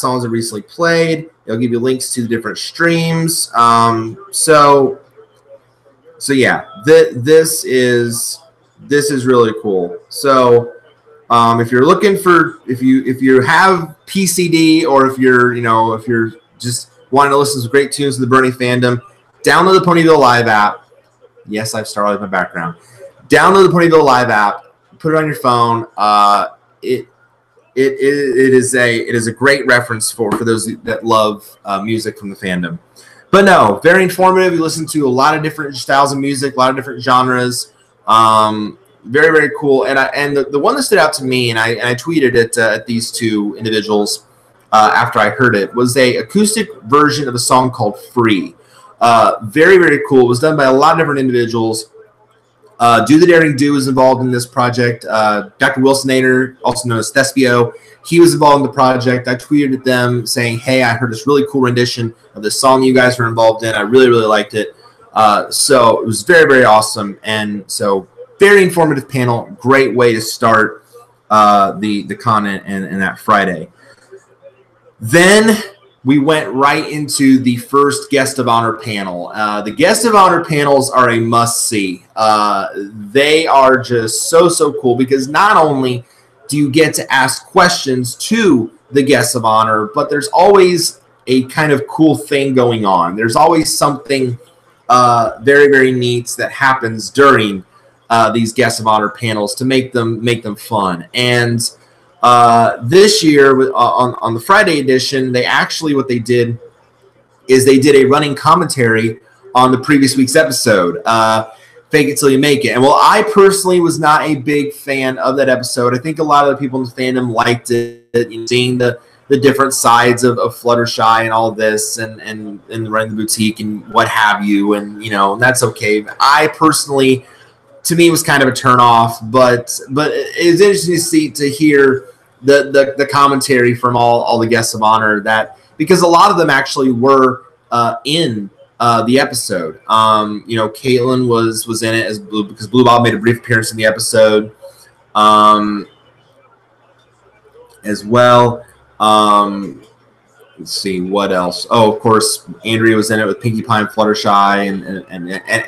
songs that recently played. It'll give you links to the different streams. This is really cool. So if you're looking for if you have PCD, or if you're just wanting to listen to great tunes in the Brony fandom, download the Ponyville Live app. Yes, I've started in the background. Download the Ponyville Live app. Put it on your phone. It is a great reference for those that love music from the fandom. But no, very informative. You listen to a lot of different styles of music, a lot of different genres. Very, very cool. And the one that stood out to me, and I tweeted it at these two individuals after I heard it, was a acoustic version of a song called Free. Very, very cool. It was done by a lot of different individuals. Do the Daring Do is involved in this project. Dr. Wilson Nader, also known as Thespio, he was involved in the project. I tweeted at them saying, hey, I heard this really cool rendition of this song you guys were involved in. I really, really liked it. So it was very, very awesome. And so very informative panel. Great way to start the con and that Friday. Then we went right into the first guest of honor panel. The guest of honor panels are a must-see. They are just so cool because not only do you get to ask questions to the guests of honor, but there's always a kind of cool thing going on. There's always something very neat that happens during these guests of honor panels to make them fun. And this year on the Friday edition, they actually, what they did is they did a running commentary on the previous week's episode, Fake It Till You Make It. And while I personally was not a big fan of that episode, I think a lot of the people in the fandom liked it, seeing the different sides of Fluttershy and all this and running the boutique and what have you. And, that's okay. I personally, to me, it was kind of a turnoff, but it was interesting to hear the commentary from all the guests of honor, that because a lot of them actually were in the episode. Caitlin was in it because Blue Bob made a brief appearance in the episode as well. Let's see what else. Oh, of course, Andrea was in it with Pinkie Pie and Fluttershy and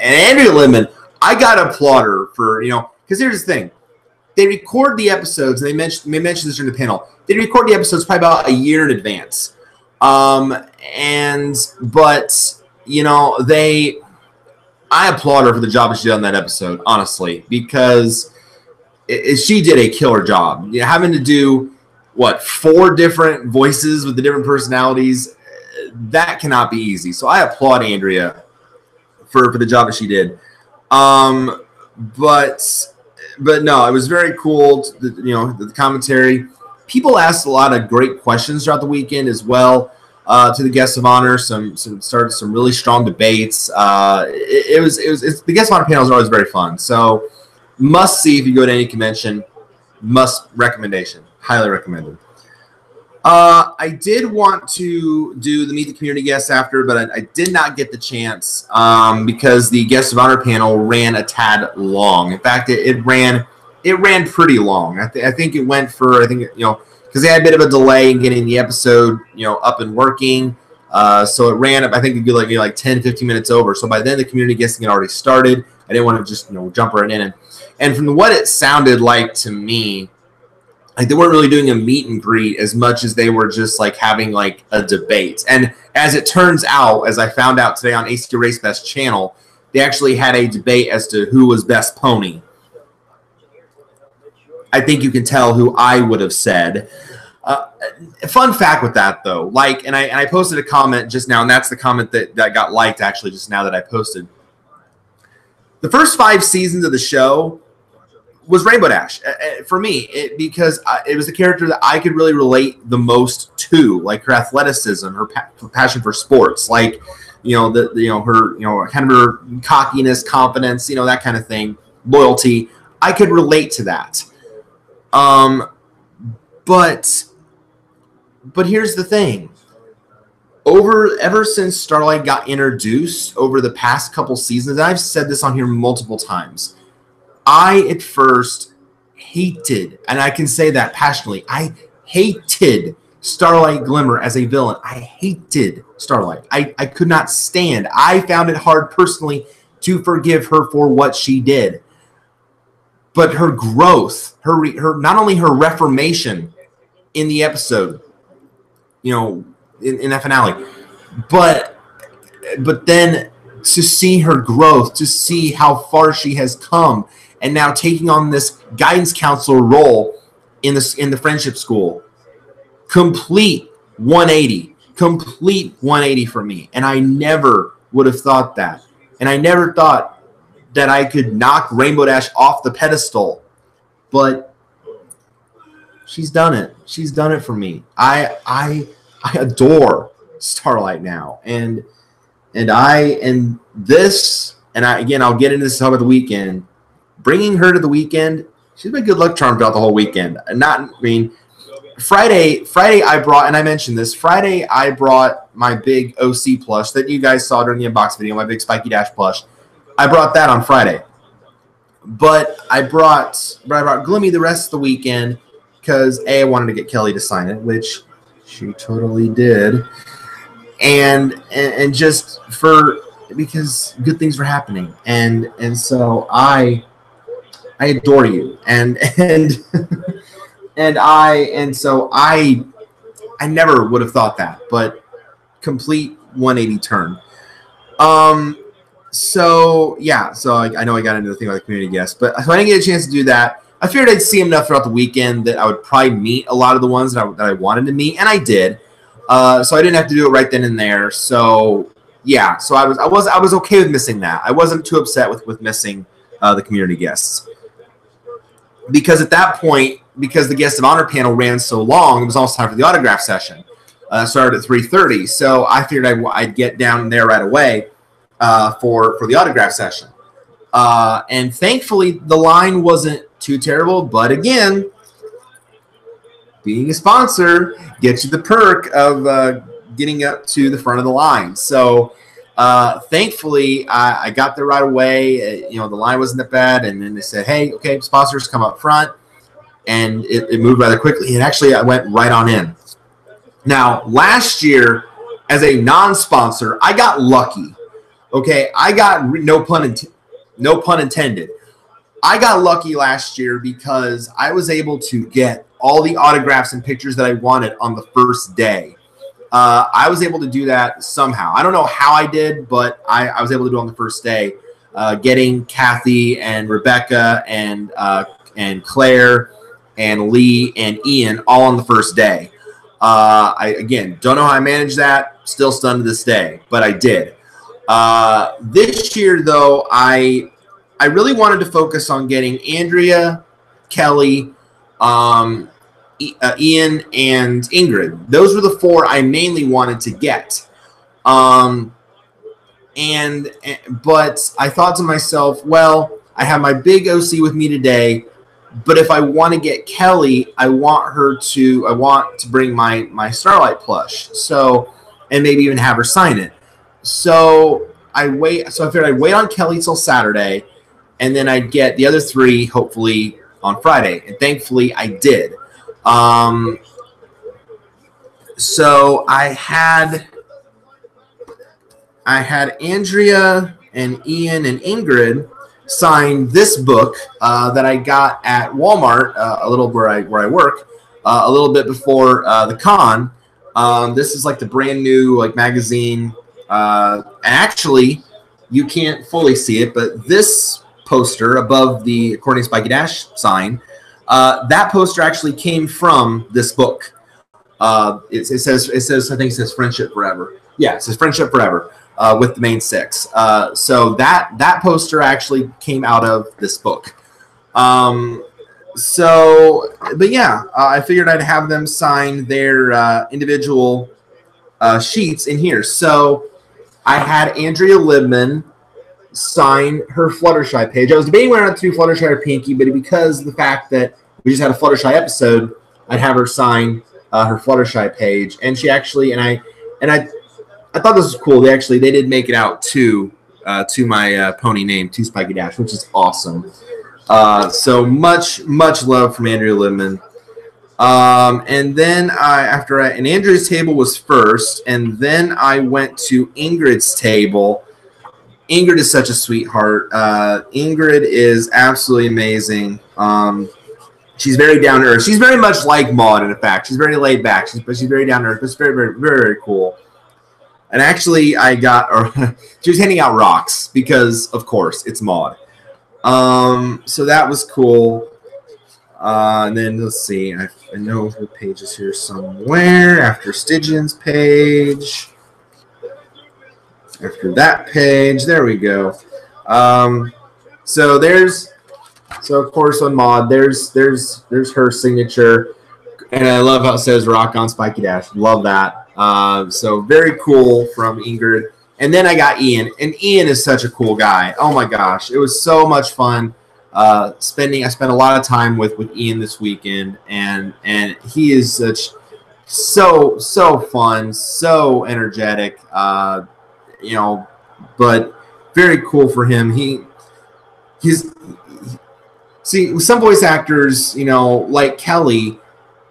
Andrea Lindman. I got to applaud her for, because here's the thing. They record the episodes, and they mentioned this during the panel. They record the episodes probably about a year in advance. I applaud her for the job that she did on that episode, honestly, because she did a killer job. Having to do, 4 different voices with the different personalities, that cannot be easy. So I applaud Andrea for the job that she did. But no, it was very cool. The commentary. People asked a lot of great questions throughout the weekend as well to the guests of honor. Started some really strong debates. The guest of honor panels are always very fun. So must see if you go to any convention. Recommendation. Highly recommended. I did want to do the Meet the Community guests after, but I did not get the chance because the guest of honor panel ran a tad long. In fact, it ran pretty long. I think it went for, because they had a bit of a delay in getting the episode, up and working. So it ran up, I think it'd be like 10, 15 minutes over. So by then the community guesting had already started. I didn't want to just, jump right in. And from what it sounded like to me, they weren't really doing a meet and greet as much as they were just having a debate. And as it turns out, as I found out today on AC Race Best channel, they actually had a debate as to who was best pony. I think you can tell who I would have said. Fun fact with that, though, and I posted a comment just now, and that's the comment that got liked actually just now that I posted. The first 5 seasons of the show was Rainbow Dash for me, because it was the character that I could really relate the most to, her athleticism, her passion for sports, her kind of her cockiness, confidence, that kind of thing, loyalty. I could relate to that. But here's the thing. Ever since Starlight got introduced over the past couple seasons, and I've said this on here multiple times, I at first hated, and I can say that passionately, I hated Starlight Glimmer as a villain. I hated Starlight. I could not stand. I found it hard personally to forgive her for what she did. But her growth, her not only her reformation in the episode, in that finale, but then to see her growth, to see how far she has come, and now taking on this guidance counselor role in the friendship school. Complete 180 for me. And I never would have thought that. And I never thought that I could knock Rainbow Dash off the pedestal. But she's done it. She's done it for me. I adore Starlight now. And I'll get into this about the weekend. Bringing her to the weekend, she's been good luck charm throughout the whole weekend. Friday I brought, and I mentioned this, Friday I brought my big OC plush that you guys saw during the unbox video, my big Spiky Dash plush. I brought that on Friday. But I brought Glimmy the rest of the weekend because, A, I wanted to get Kelly to sign it, which She totally did. And just because good things were happening. And so I adore you. And so I never would have thought that, but complete 180 turn. So yeah, so I know I got into the thing about the community guests, but so I didn't get a chance to do that. I figured I'd see enough throughout the weekend that I would probably meet a lot of the ones that I wanted to meet, and I did. So I didn't have to do it right then and there. So yeah, so I was okay with missing that. I wasn't too upset with missing the community guests, because at that point, because the guest of honor panel ran so long, it was almost time for the autograph session. Started at 3:30, so I figured I'd get down there right away for the autograph session. And thankfully, the line wasn't too terrible. But again, being a sponsor gets you the perk of getting up to the front of the line. So thankfully, I got there right away. The line wasn't that bad. And then they said, hey, okay, sponsors come up front. And it moved rather quickly. And actually, I went right on in. Now, last year, as a non-sponsor, I got lucky. Okay, I got no pun intended. I got lucky last year because I was able to get all the autographs and pictures that I wanted on the first day. I was able to do that somehow. I don't know how I did, but I was able to do it on the first day, getting Kathy and Rebecca and Claire and Lee and Ian all on the first day. I, again, don't know how I managed that. Still stunned to this day, but I did. This year, though, I really wanted to focus on getting Andrea, Kelly, Ian, and Ingrid. Those were the four I mainly wanted to get. But I thought to myself, well, I have my big OC with me today, but if I want to get Kelly, I want to bring my Starlight plush. So, and maybe even have her sign it. So I figured I'd wait on Kelly till Saturday, and then I'd get the other three hopefully on Friday. And thankfully I did. So I had Andrea and Ian and Ingrid sign this book that I got at Walmart, a little where I work, a little bit before the con. This is like the brand new magazine. Actually, you can't fully see it, but this poster above the According to Spiky Dash sign, that poster actually came from this book. It says I think it says Friendship Forever. Yeah, it says Friendship Forever with the main six. So that poster actually came out of this book. But yeah, I figured I'd have them sign their individual sheets in here. So I had Andrea Libman sign her Fluttershy page. I was debating whether or not to do Fluttershy or Pinky, but because of the fact that we just had a Fluttershy episode, I'd have her sign her Fluttershy page. And she actually, and I thought this was cool. They did make it out to my pony name, to Spiky Dash, which is awesome. So much love from Andrea Libman. And then and Andrew's table was first, and then I went to Ingrid's table. Ingrid is such a sweetheart. Ingrid is absolutely amazing. She's very down to earth. She's very much like Maud, in fact. She's very laid back, but she's very down to earth. It's very, very, very, very cool. And actually, she was handing out rocks because, of course, it's Maud. So that was cool. And then let's see. I know the page is here somewhere. After Stygian's page. After that page, there we go. So of course on Maud, there's her signature, and I love how it says "Rock on Spiky Dash." Love that. So very cool from Ingrid. And then I got Ian, and Ian is such a cool guy. Oh my gosh, it was so much fun. I spent a lot of time with Ian this weekend, and he is so fun, so energetic. But very cool for him. See, some voice actors, like Kelly,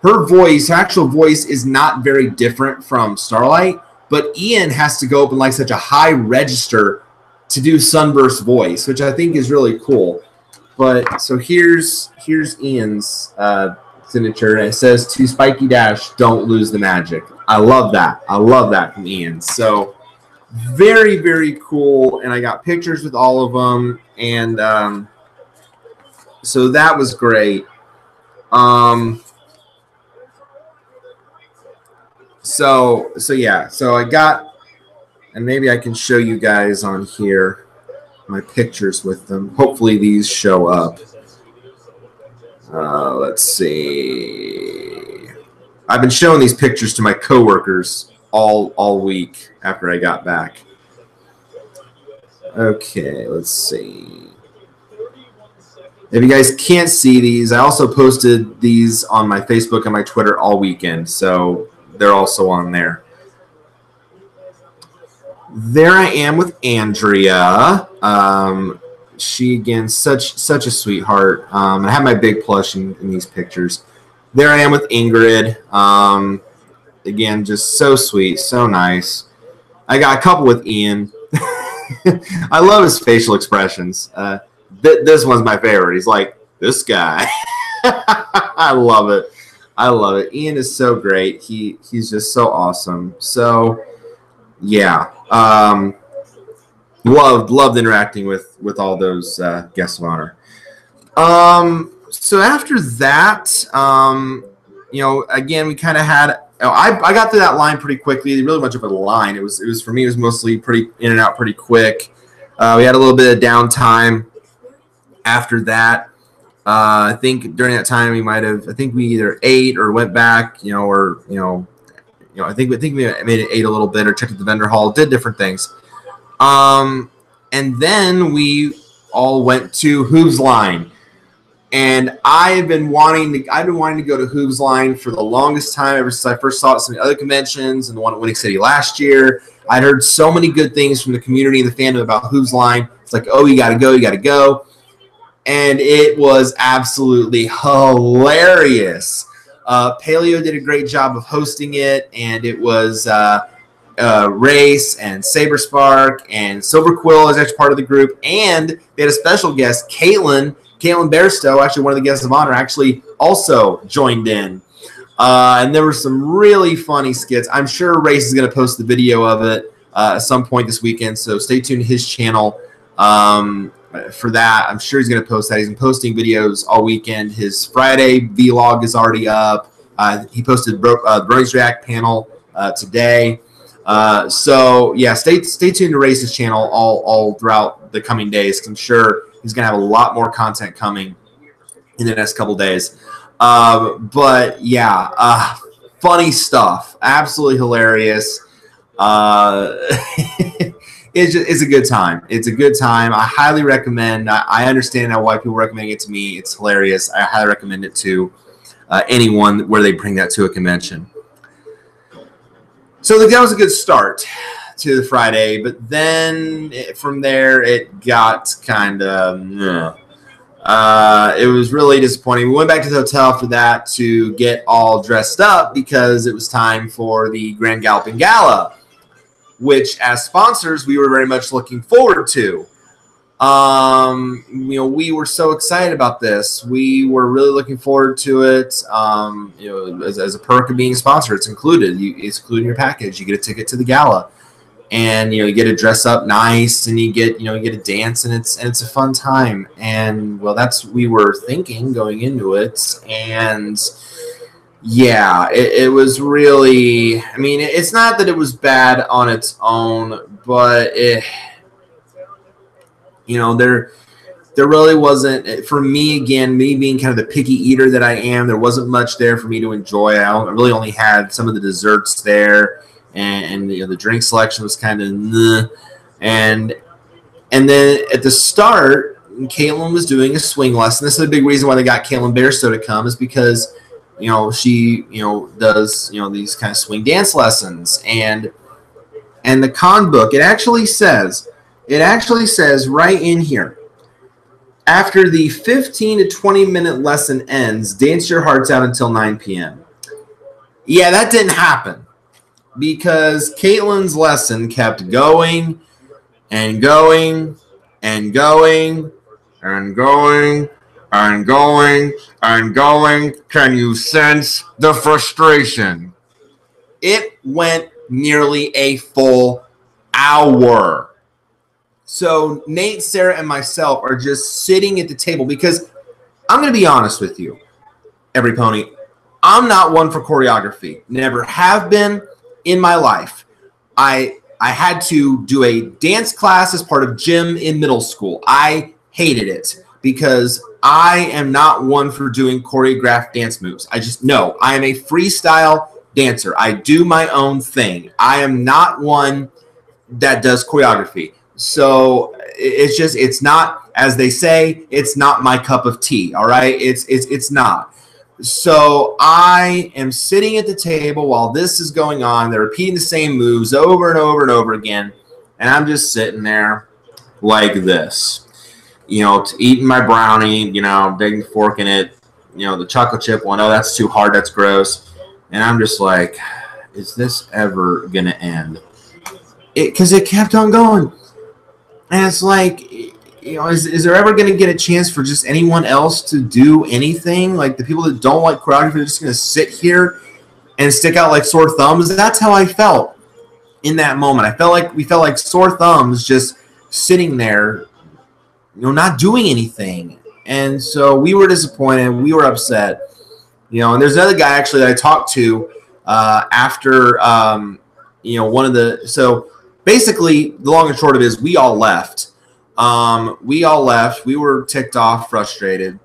her voice, her actual voice is not very different from Starlight, but Ian has to go up in like such a high register to do Sunburst voice, which I think is really cool. But so here's Ian's signature, and it says, "To Spiky Dash, don't lose the magic." I love that. I love that from Ian. So very, very cool. And I got pictures with all of them, and so that was great. So yeah. So I got, and maybe I can show you guys on here my pictures with them. Hopefully these show up. Let's see. I've been showing these pictures to my coworkers all week after I got back. Okay, let's see. If you guys can't see these, I also posted these on my Facebook and my Twitter all weekend, so they're also on there. There I am with Andrea. She, again, such a sweetheart. I have my big plush in these pictures. There I am with Ingrid. Again, just so sweet, so nice. I got a couple with Ian. I love his facial expressions. This one's my favorite. He's like, this guy. I love it. I love it. Ian is so great. He's just so awesome. So, yeah. Loved interacting with all those guests of honor. So after that, you know, again, we kind of had. I got through that line pretty quickly. Really much of a line. It was for me. It was mostly pretty in and out pretty quick. We had a little bit of downtime after that. I think during that time we might have. I think we either ate or went back. You know, or I think we made it ate a little bit or checked at the vendor hall. Did different things. And then we all went to Hooves Line. And I've been wanting to go to Hooves Line for the longest time, ever since I first saw it at some of the other conventions and the one at Winning City last year. I'd heard so many good things from the community and the fandom about Hooves Line. It's like, oh, you got to go, you got to go. And it was absolutely hilarious. Paleo did a great job of hosting it, and it was Race and Saber Spark and Silver Quill is actually part of the group, and they had a special guest, Caitlin Bairstow, actually one of the guests of honor, actually also joined in. And there were some really funny skits. I'm sure Race is going to post the video of it at some point this weekend, so stay tuned to his channel for that. I'm sure he's going to post that. He's been posting videos all weekend. His Friday vlog is already up. He posted Brony's React panel today. So yeah, stay tuned to Race's channel all throughout the coming days, 'cause I'm sure he's gonna have a lot more content coming in the next couple days. But yeah, funny stuff, absolutely hilarious. It's a good time. It's a good time. I highly recommend. I understand now why people are recommending it to me. It's hilarious. I highly recommend it to anyone where they bring that to a convention. So that was a good start to the Friday, but then from there it got kind of it was really disappointing. We went back to the hotel for that to get all dressed up because it was time for the Grand Galloping Gala, which as sponsors we were very much looking forward to. You know, we were so excited about this. We were really looking forward to it. You know, as a perk of being a sponsor, it's included. It's included in your package. You get a ticket to the gala, and you know, you get to dress up nice, and you get a dance, and it's a fun time. And well, that's what we were thinking going into it, and yeah, it was really. I mean, it's not that it was bad on its own, but you know, there really wasn't, for me, again, me being kind of the picky eater that I am, there wasn't much there for me to enjoy. I really only had some of the desserts there, and you know, the drink selection was kind of and then at the start, Caitlin was doing a swing lesson. This is a big reason why they got Caitlin Bairstow to come, is because, you know, she, you know, does, you know, these kind of swing dance lessons, and the con book, it actually says right in here, after the 15 to 20 minute lesson ends, dance your hearts out until 9 p.m. Yeah, that didn't happen because Caitlin's lesson kept going and going and going and going and going and going. Can you sense the frustration? It went nearly a full hour. So Nate, Sarah, and myself are just sitting at the table because I'm going to be honest with you, every pony. I'm not one for choreography. Never have been in my life. I had to do a dance class as part of gym in middle school. I hated it because I am not one for doing choreographed dance moves. No, I am a freestyle dancer. I do my own thing. I am not one that does choreography. So it's not, as they say, it's not my cup of tea. All right. It's not. So I am sitting at the table while this is going on. They're repeating the same moves over and over and over again. And I'm just sitting there like this, eating my brownie, digging a fork in it, the chocolate chip one. Oh, that's too hard. That's gross. And I'm just like, is this ever going to end? Because it kept on going. And it's like, is there ever going to get a chance for just anyone else to do anything? Like the people that don't like choreography are just going to sit here and stick out like sore thumbs. That's how I felt in that moment. We felt like sore thumbs just sitting there, not doing anything. And so we were disappointed. We were upset. And there's another guy actually that I talked to after, so basically the long and short of it is we all left. We were ticked off, frustrated.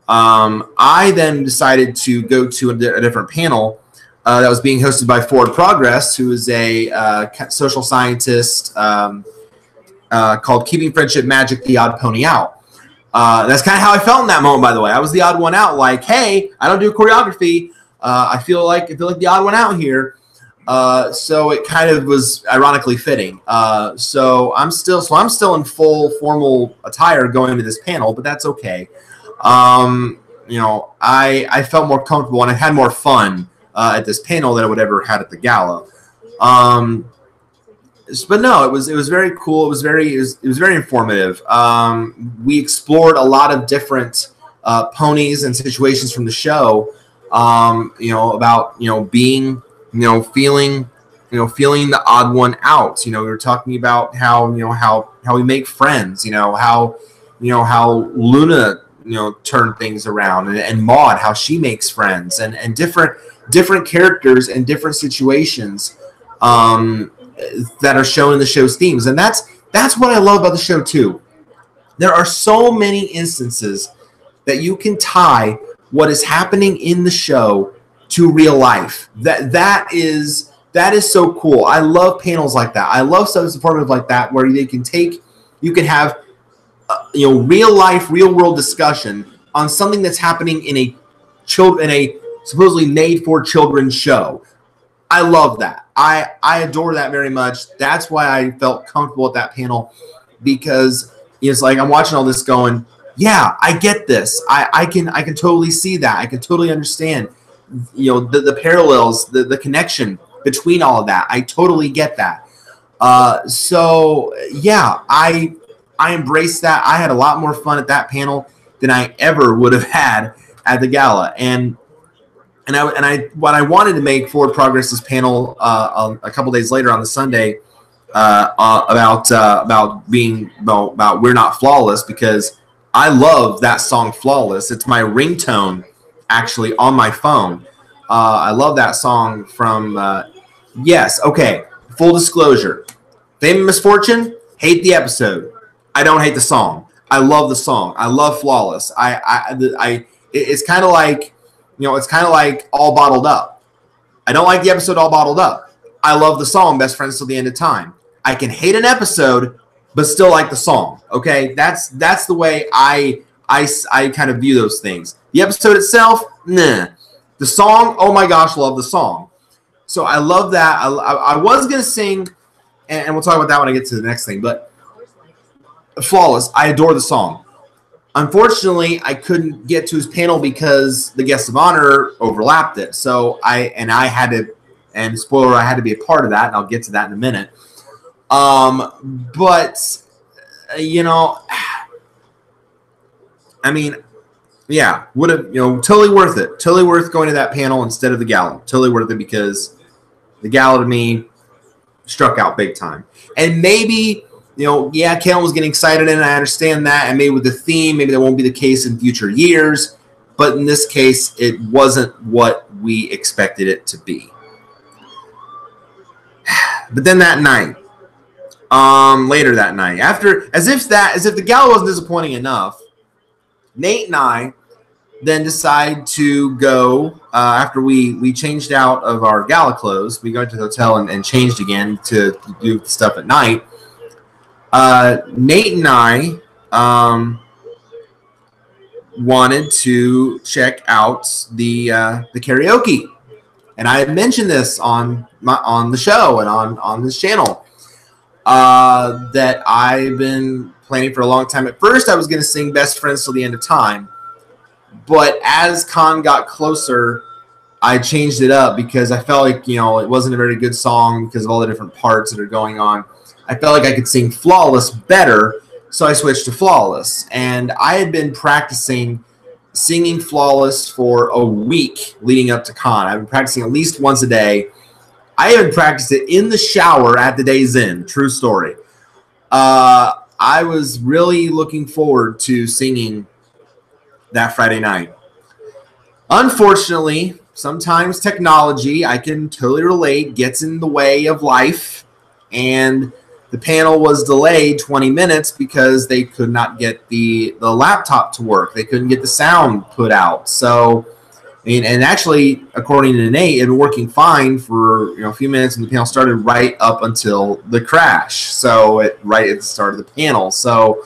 I then decided to go to a different panel that was being hosted by Forward Progress, who is a social scientist called Keeping Friendship Magic, the Odd Pony Out. That's kind of how I felt in that moment, by the way. I was the odd one out, like, hey, I don't do choreography. I feel like the odd one out here. So it kind of was ironically fitting. So I'm still in full formal attire going to this panel, but that's okay. I felt more comfortable and I had more fun at this panel than I would ever had at the gala. But no, it was very cool. It was very informative. We explored a lot of different ponies and situations from the show. About being, feeling the odd one out. We were talking about how we make friends. How Luna turn things around, and Maud, how she makes friends, and different characters and different situations that are shown in the show's themes. And that's what I love about the show too. There are so many instances that you can tie what is happening in the show to real life. That is so cool. I love panels like that. I love stuff that's informative like that, where you can have real life, real world discussion on something that's happening in a supposedly made for children show. I love that. I adore that very much. That's why I felt comfortable at that panel, because it's like I'm watching all this going, yeah, I get this. I can totally see that. I can totally understand, the parallels, the connection between all of that. I totally get that. So yeah, I embraced that. I had a lot more fun at that panel than I ever would have had at the gala. And what I wanted to make Forward Progress's panel a couple days later on the Sunday about We're Not Flawless, because I love that song Flawless. It's my ringtone actually on my phone. I love that song from yes. Okay. Full disclosure. Fame and Misfortune, hate the episode. I don't hate the song. I love the song. I love Flawless. It's kind of like, it's kind of like All Bottled Up. I don't like the episode All Bottled Up. I love the song Best Friends Till the End of Time. I can hate an episode, but still like the song. Okay, that's the way I kind of view those things. The episode itself, nah. The song, oh my gosh, love the song. So I love that. I was gonna sing, and we'll talk about that when I get to the next thing. But Flawless, I adore the song. Unfortunately, I couldn't get to his panel because the guest of honor overlapped it. So I had to, and spoiler, I had to be a part of that, and I'll get to that in a minute. But you know, I mean, yeah, would have, totally worth it. Totally worth going to that panel instead of the gala. Totally worth it because the gala to me struck out big time. And maybe, yeah, Kalen was getting excited and I understand that. And maybe with the theme, maybe that won't be the case in future years. But in this case, it wasn't what we expected it to be. But then that night, later that night, as if the gala wasn't disappointing enough, Nate and I then decide to go after we changed out of our gala clothes. We go to the hotel and changed again to do stuff at night. Nate and I wanted to check out the karaoke, and I had mentioned this on the show and on this channel that I've been planning for a long time. At first, I was going to sing "Best Friends Till the End of Time." But as Con got closer, I changed it up because I felt like, it wasn't a very good song because of all the different parts that are going on. I felt like I could sing Flawless better, so I switched to Flawless. And I had been practicing singing Flawless for a week leading up to Con. I've been practicing at least once a day. I even practiced it in the shower at the day's end. True story. I was really looking forward to singing that Friday night. Unfortunately, sometimes technology, I can totally relate, gets in the way of life, and the panel was delayed 20 minutes because they could not get the laptop to work. They couldn't get the sound put out. So, and actually, according to Nate, it had been working fine for a few minutes, and the panel started right up until the crash. So, right at the start of the panel. So,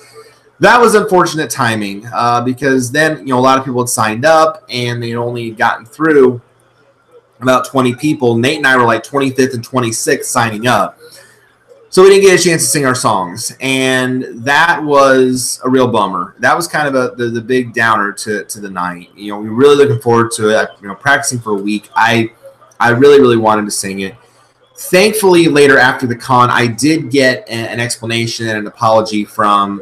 that was unfortunate timing because then, a lot of people had signed up and they had only gotten through about 20 people. Nate and I were like 25th and 26th signing up. So we didn't get a chance to sing our songs. And that was a real bummer. That was kind of the big downer to the night. We were really looking forward to it. Practicing for a week. I really, really wanted to sing it. Thankfully, later after the con, I did get an explanation and an apology from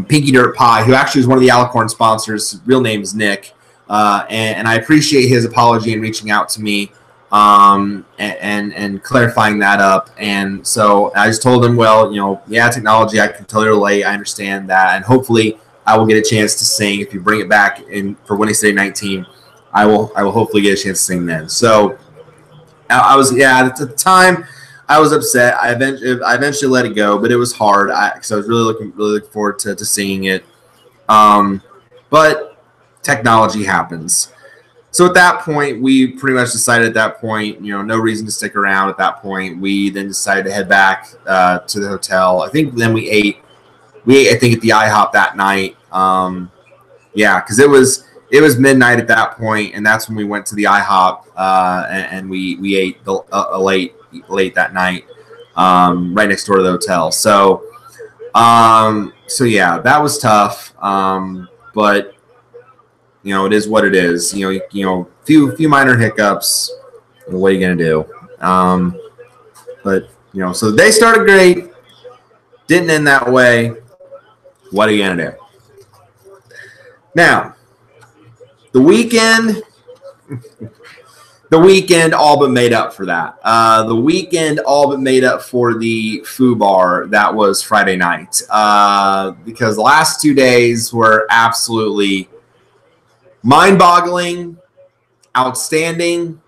Pinky Dirt Pie, who actually is one of the Alicorn sponsors. His real name is Nick, and I appreciate his apology and reaching out to me and clarifying that up. And so I just told him, well, yeah, technology, I can totally relate. I understand that, and hopefully I will get a chance to sing if you bring it back for Whinny City 19. I will hopefully get a chance to sing then. So I was, at the time, I was upset. I eventually let it go, but it was hard because I was really looking forward to singing it. But technology happens. So at that point, we pretty much decided at that point, no reason to stick around at that point. We then decided to head back to the hotel. I think then we ate, I think, at the IHOP that night. Because it was midnight at that point, and that's when we went to the IHOP and we ate late that night, right next door to the hotel. So yeah, that was tough. But it is what it is. Few minor hiccups. What are you gonna do? But so the day started great, didn't end that way. What are you gonna do? Now, the weekend all but made up for that. The weekend all but made up for the foo bar that was Friday night. Because the last 2 days were absolutely mind-boggling, outstanding,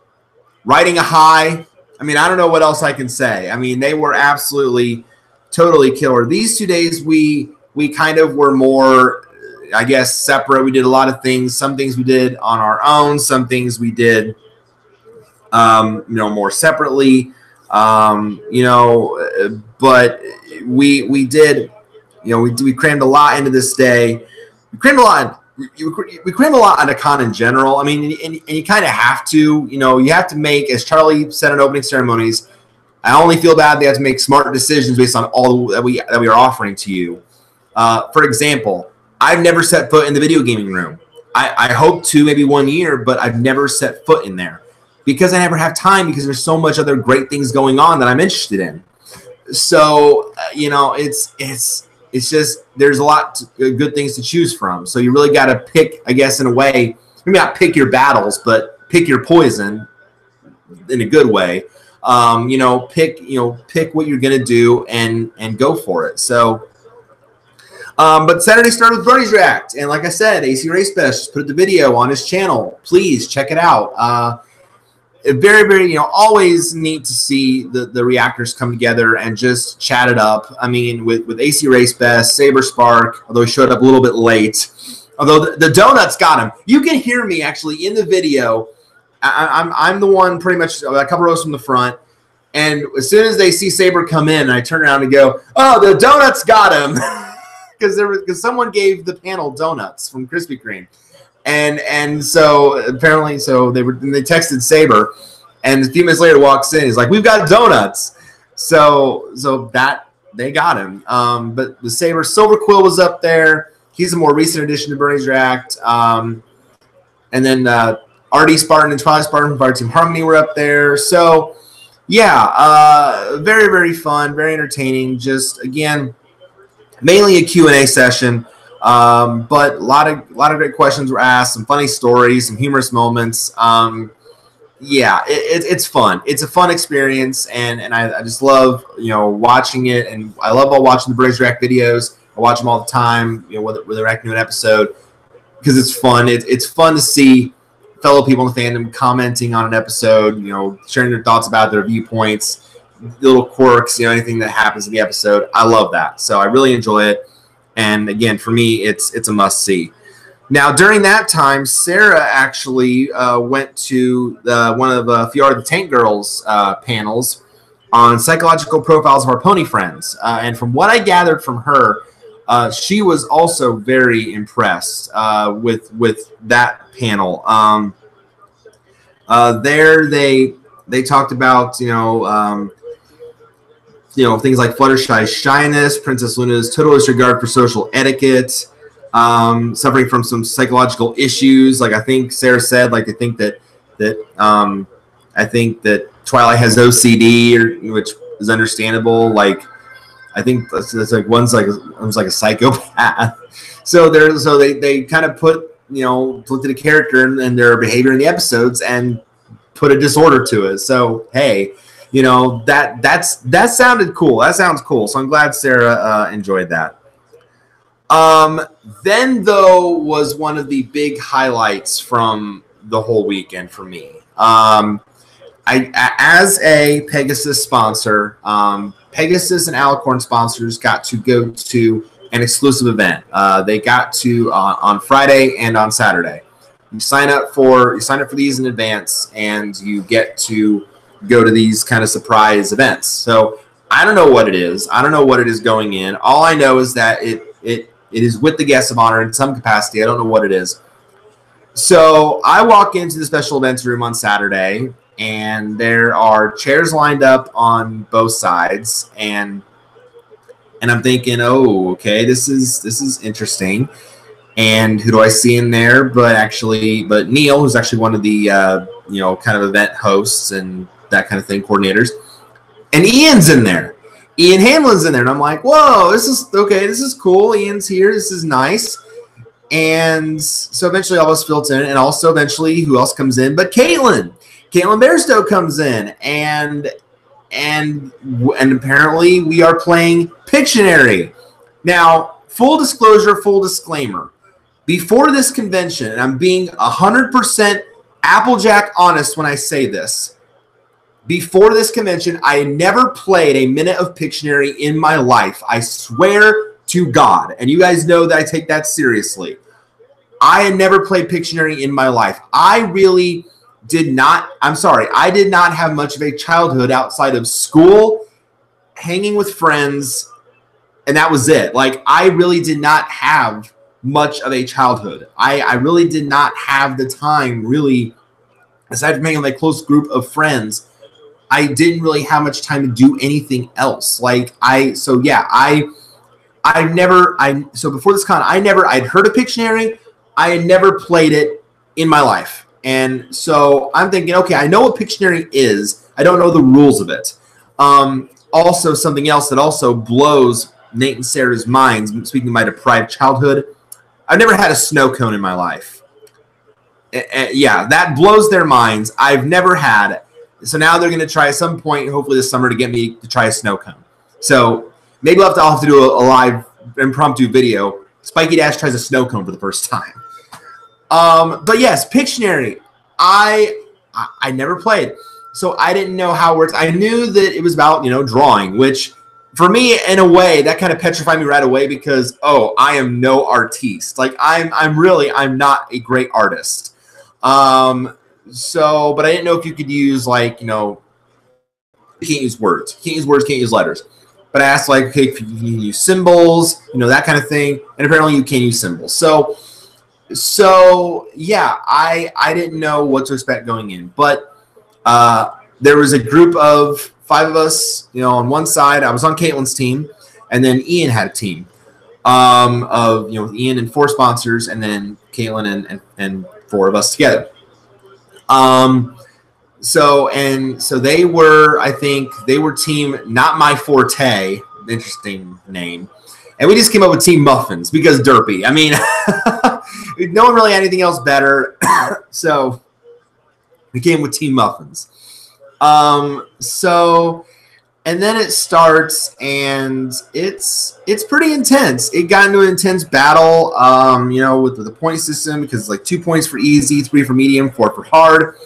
riding a high. I mean, I don't know what else I can say. I mean, they were absolutely, totally killer. These 2 days, we kind of were more, I guess, separate. We did a lot of things. Some things we did on our own. Some things we did, more separately. But we did, we crammed a lot into this day. We crammed a lot. We cram a lot on a con in general. I mean, and you kind of have to, you have to make, as Charlie said in opening ceremonies, I only feel bad they have to make smart decisions based on all that we are offering to you. For example, I've never set foot in the video gaming room. I hope to maybe 1 year, but I've never set foot in there because I never have time because there's so much other great things going on that I'm interested in. So, it's just there's a lot of good things to choose from. So you really got to pick, I guess, in a way, maybe not pick your battles, but pick your poison in a good way. Pick what you're going to do and go for it. So, but Saturday started with Bernie's React. And like I said, AC Race Best just put the video on his channel. Please check it out. Very, very, always neat to see the reactors come together and just chat it up. I mean, with AC Race Best, Saber Spark, although he showed up a little bit late. Although the donuts got him. You can hear me actually in the video. I'm the one pretty much a couple rows from the front. And as soon as they see Saber come in, I turn around and go, "Oh, the donuts got him." Because someone gave the panel donuts from Krispy Kreme, and so apparently they texted Saber, and a few minutes later walks in, he's like, "We've got donuts," so that they got him. But the Saber Silver Quill was up there. He's a more recent addition to Bernie's React, and then RD Spartan and Twilight Spartan from Fire Team Harmony were up there. So yeah, very, very fun, very entertaining. Just again, mainly a Q&A session, but a lot of great questions were asked, some funny stories, some humorous moments. Yeah, it's fun. It's a fun experience, and I just love watching it, and I love watching the Bernie's React videos. I watch them all the time, whether they're reacting to an episode, because it's fun. It's fun to see fellow people in the fandom commenting on an episode, sharing their thoughts about their viewpoints, little quirks, anything that happens in the episode. I love that. So I really enjoy it. And again, for me, it's a must see. Now, during that time, Sarah actually went to one of Fiora the Tank Girls panels on psychological profiles of our pony friends. And from what I gathered from her, she was also very impressed with that panel. There they talked about things like Fluttershy's shyness, Princess Luna's total disregard for social etiquette, suffering from some psychological issues. Like I think Sarah said, like they think that I think that Twilight has OCD, which is understandable. Like I think that's like one's like a psychopath. So they kind of looked at a character and their behavior in the episodes and put a disorder to it. So hey, that sounded cool. That sounds cool. So I'm glad Sarah enjoyed that. Then though was one of the big highlights from the whole weekend for me. As a Pegasus sponsor, Pegasus and Alicorn sponsors got to go to an exclusive event. They got to on Friday and on Saturday. You sign up for these in advance, and you get to go to these kind of surprise events. So I don't know what it is. I don't know what it is going in. All I know is that it is with the guests of honor in some capacity. I don't know what it is. So I walk into the special events room on Saturday, and there are chairs lined up on both sides, and I'm thinking, oh, okay, this is interesting. And who do I see in there? But Neil, who's actually one of the kind of event hosts and that kind of thing, coordinators. And Ian's in there. Ian Hamlin's in there, and I'm like, whoa, this is okay. This is cool. Ian's here. This is nice. And so eventually all of us filter in, and also eventually who else comes in? But Caitlin Bairstow comes in, and apparently we are playing Pictionary. Now, full disclosure, full disclaimer. Before this convention, and I'm being 100% Applejack honest when I say this, before this convention, I never played a minute of Pictionary in my life. I swear to God. And you guys know that I take that seriously. I had never played Pictionary in my life. I really did not. I did not have much of a childhood outside of school, hanging with friends, and that was it. Like, I really did not have much of a childhood. I really did not have the time, really, aside from hanging with a close group of friends. I didn't really have much time to do anything else. I So before this con, I'd heard of Pictionary. I had never played it in my life. And so I'm thinking, okay, I know what Pictionary is. I don't know the rules of it. Also, something else that also blows Nate and Sarah's minds, speaking of my deprived childhood, I've never had a snow cone in my life. Yeah, that blows their minds. I've never had it. So now they're going to try at some point, hopefully this summer, to get me to try a snow cone. So maybe I'll have to do a live impromptu video. Spiky Dash tries a snow cone for the first time. But yes, Pictionary, I never played, so I didn't know how it works. I knew that it was about, drawing, which for me, in a way, that kind of petrified me right away because, I am no artiste. Like I'm not a great artist. But I didn't know if you could use you can't use words, can't use letters. But I asked okay, if you can use symbols, that kind of thing, and apparently you can use symbols. So yeah, I didn't know what to expect going in, but there was a group of 5 of us, on one side. I was on Caitlin's team, and then Ian had a team of Ian and 4 sponsors, and then Caitlin and 4 of us together. So they were, I think they were team Not My Forte, interesting name. And we just came up with Team Muffins because derpy. I mean, no one really had anything else better. So we came with Team Muffins. And then it starts and it's pretty intense. It got into an intense battle, with the point system, because it's 2 points for easy, 3 for medium, 4 for hard.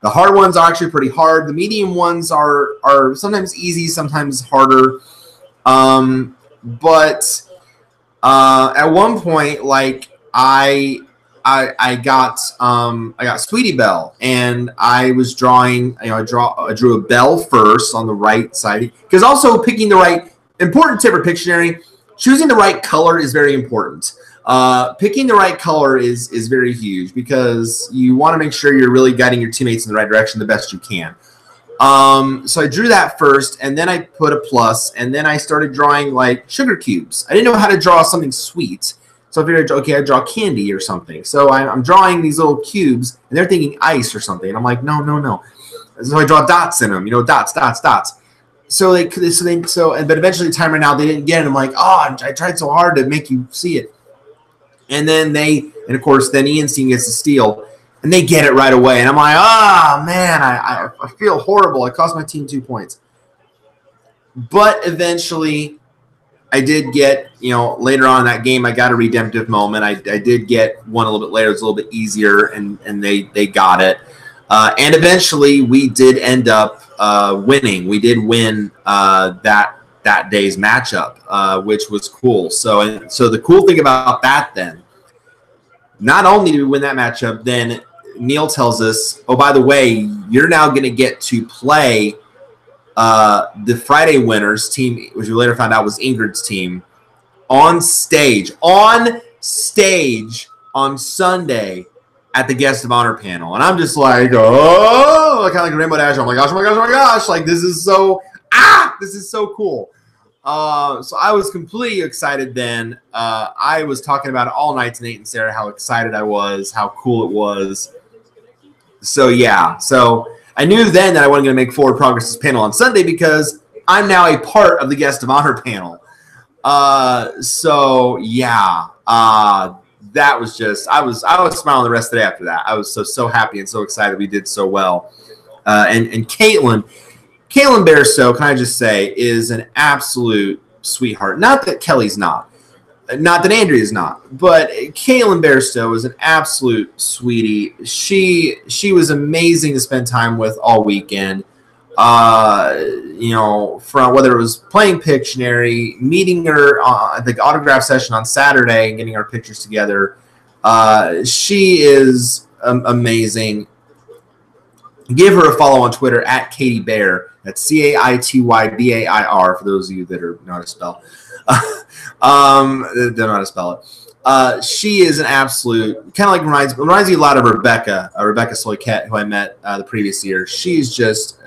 The hard ones are actually pretty hard. The medium ones are sometimes easy, sometimes harder. But at one point, I got Sweetie Belle, and I was drawing. I drew a bell first on the right side, because also picking the right important tip for Pictionary. Choosing the right color is very important. Picking the right color is very huge, because you want to make sure you're really guiding your teammates in the right direction the best you can. So I drew that first, and then I put a plus, and then I started drawing sugar cubes. I didn't know how to draw something sweet, so I figured, okay, I draw candy or something. So I'm drawing these little cubes, and they're thinking ice or something, and I'm like, no. So I draw dots in them, dots. But eventually the time ran out, they didn't get it. I'm like, I tried so hard to make you see it. And then of course, then Ian's team gets to steal, and they get it right away. And I'm like, man, I feel horrible. It cost my team 2 points. But eventually, I did get, later on in that game, I got a redemptive moment. I did get one a little bit later. It was a little bit easier, and they got it. And eventually, we did end up winning. We did win that day's matchup, which was cool. So the cool thing about that then, not only did we win that matchup, then Neil tells us, oh, by the way, you're now going to get to play the Friday winners team, which we later found out was Ingrid's team, on stage on Sunday at the guest of honor panel. And I'm just like, kind of like a Rainbow Dash. I'm like, oh my gosh, this is so cool. So I was completely excited then. I was talking about it all night to Nate and Sarah, how excited I was, how cool it was. So yeah, so I knew then that I wasn't going to make forward progress this panel on Sunday, because I'm now a part of the guest of honor panel. So yeah, that was just, I was smiling the rest of the day after that. I was so happy and so excited we did so well. And Caitlin Bairstow, can I just say, is an absolute sweetheart. Not that Kelly's not. Not that Andrea's not. But Caitlin Bairstow is an absolute sweetie. She was amazing to spend time with all weekend. From whether it was playing Pictionary, meeting her at the autograph session on Saturday, and getting our pictures together. She is amazing. Give her a follow on Twitter at Katie Bair. That's CAITYBAIR for those of you that know how to spell. Don't know how to spell it. She is an absolute, kind of reminds me a lot of Rebecca Soyquette, who I met the previous year. She's just,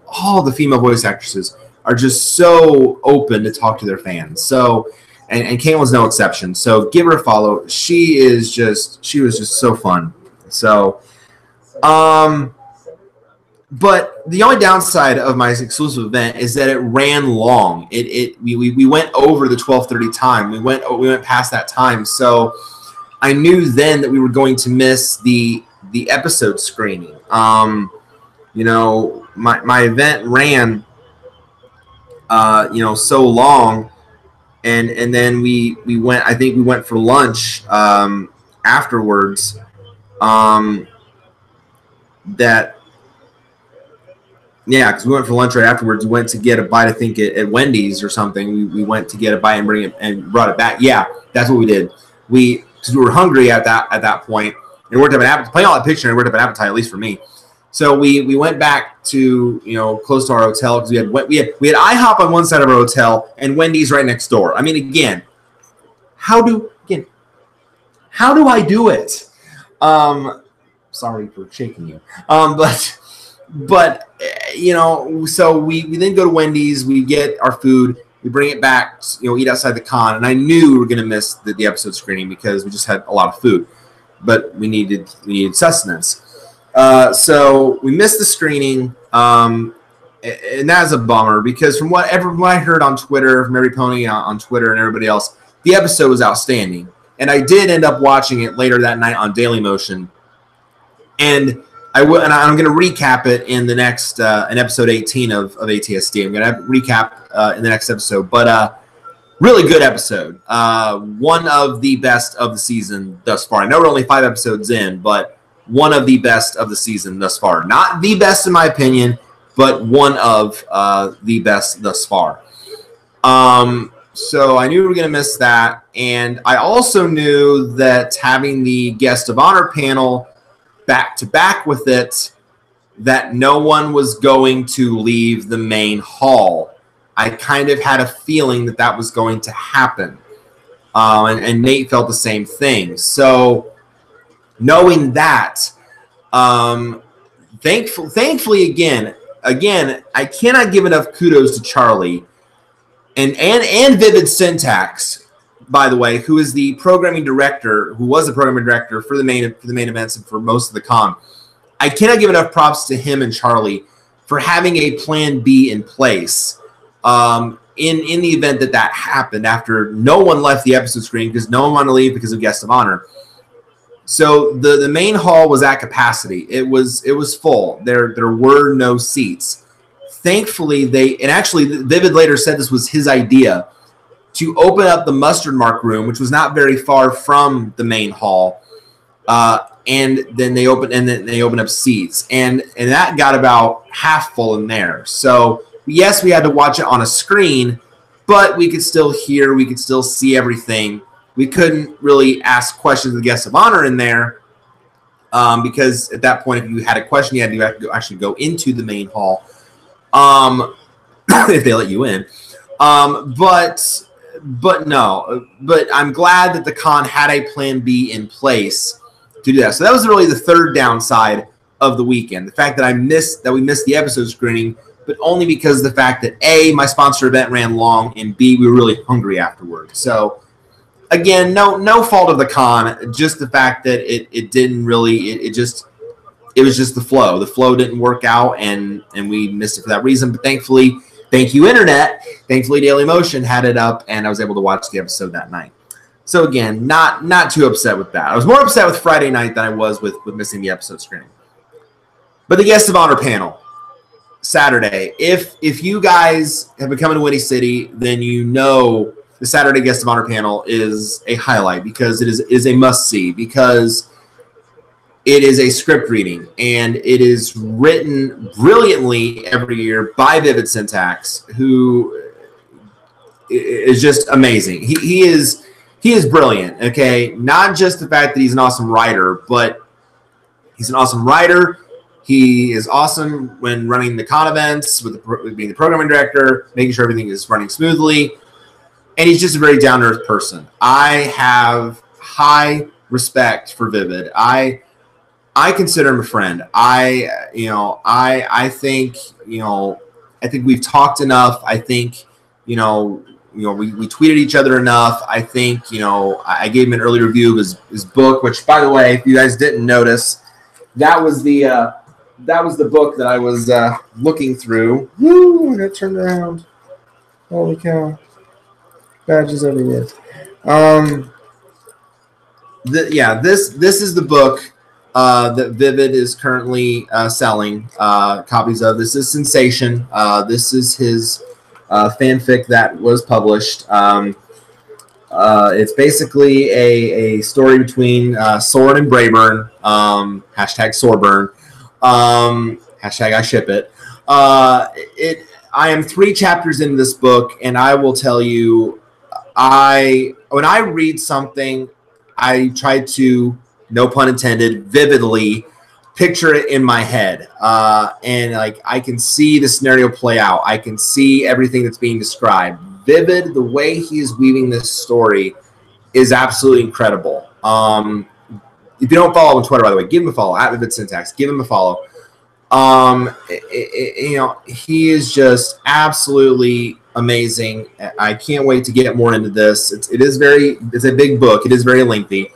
all the female voice actresses are just so open to talk to their fans. So, and Kate was no exception. So give her a follow. She was just so fun. So, but the only downside of my exclusive event is that it ran long. We went over the 12:30 time. We went past that time. So I knew then that we were going to miss the episode screening. You know, my event ran you know, so long, and then we went, I think we went for lunch afterwards. Because we went for lunch right afterwards. We went to get a bite, I think, at Wendy's or something. We went to get a bite and bring it and brought it back. Yeah, that's what we did. Because we were hungry at that point. And worked up an appetite. Playing all that picture, and worked up an appetite, at least for me. So we went back to, you know, close to our hotel because we had IHOP on one side of our hotel and Wendy's right next door. I mean, again, how do I do it? Sorry for shaking you. But you know, so we then go to Wendy's, we get our food, we bring it back, you know, eat outside the con, and I knew we were going to miss the episode screening because we just had a lot of food, but we needed sustenance. So we missed the screening, and that's a bummer because from what I heard on Twitter, from every pony on Twitter and everybody else, the episode was outstanding, and I did end up watching it later that night on Daily Motion, and I'm going to recap it in the next in episode 18 of ATSD. I'm going to recap in the next episode, but really good episode. One of the best of the season thus far. I know we're only 5 episodes in, but one of the best of the season thus far. Not the best in my opinion, but one of the best thus far. So I knew we were going to miss that, and I also knew that having the guest of honor panel back to back with it, that no one was going to leave the main hall. I kind of had a feeling that was going to happen. And Nate felt the same thing. So knowing that, thankfully, again, I cannot give enough kudos to Charlie and Vivid Syntax, by the way, who is the programming director, who was the programming director for the main events and for most of the con. I cannot give enough props to him and Charlie for having a plan B in place in the event that happened after no one left the episode screen because no one wanted to leave because of guest of honor. So the main hall was at capacity. It was full. There were no seats. Thankfully, and actually Vivid later said this was his idea, to open up the mustard mark room, which was not very far from the main hall, and then they opened up seats, and that got about half full in there. So yes, we had to watch it on a screen, but we could still hear, we could still see everything. We couldn't really ask questions of the guests of honor in there because at that point, if you had a question, you had to actually go into the main hall if they let you in. But I'm glad that the con had a plan B in place to do that. So that was really the third downside of the weekend. The fact that we missed the episode screening, but only because of the fact that A, my sponsor event ran long, and B, we were really hungry afterwards. So again, no fault of the con, just the fact that it didn't really, it was just the flow. The flow didn't work out, and we missed it for that reason. But thankfully, thank you, Internet. Thankfully, Daily Motion had it up, and I was able to watch the episode that night. So again, not too upset with that. I was more upset with Friday night than I was with missing the episode screening. But the guest of honor panel, Saturday. If you guys have been coming to Whinny City, then you know the Saturday guest of honor panel is a highlight because it is a must-see, because it is a script reading, and it is written brilliantly every year by Vivid Syntax, who is just amazing. He is brilliant, okay? Not just the fact that he's an awesome writer, but he's an awesome writer. He is awesome when running the con events, with being the programming director, making sure everything is running smoothly. And he's just a very down-to-earth person. I have high respect for Vivid. I consider him a friend. I think, I think we've talked enough. I think, we tweeted each other enough. I think, I gave him an early review of his book, which, by the way, if you guys didn't notice, that was the book that I was looking through. Woo! I got turned around. Holy cow! Badges everywhere. This is the book that Vivid is currently selling copies of. This is Sensation. This is his fanfic that was published. It's basically a story between Soren and Brayburn. Hashtag Sorburn. Hashtag I ship it. I am 3 chapters into this book, and I will tell you, when I read something, I try to, no pun intended, vividly picture it in my head. And like I can see the scenario play out. I can see everything that's being described. Vivid, the way he is weaving this story is absolutely incredible. If you don't follow him on Twitter, by the way, give him a follow. At Vivid Syntax, give him a follow. He is just absolutely amazing. I can't wait to get more into this. It's a big book. It is very lengthy.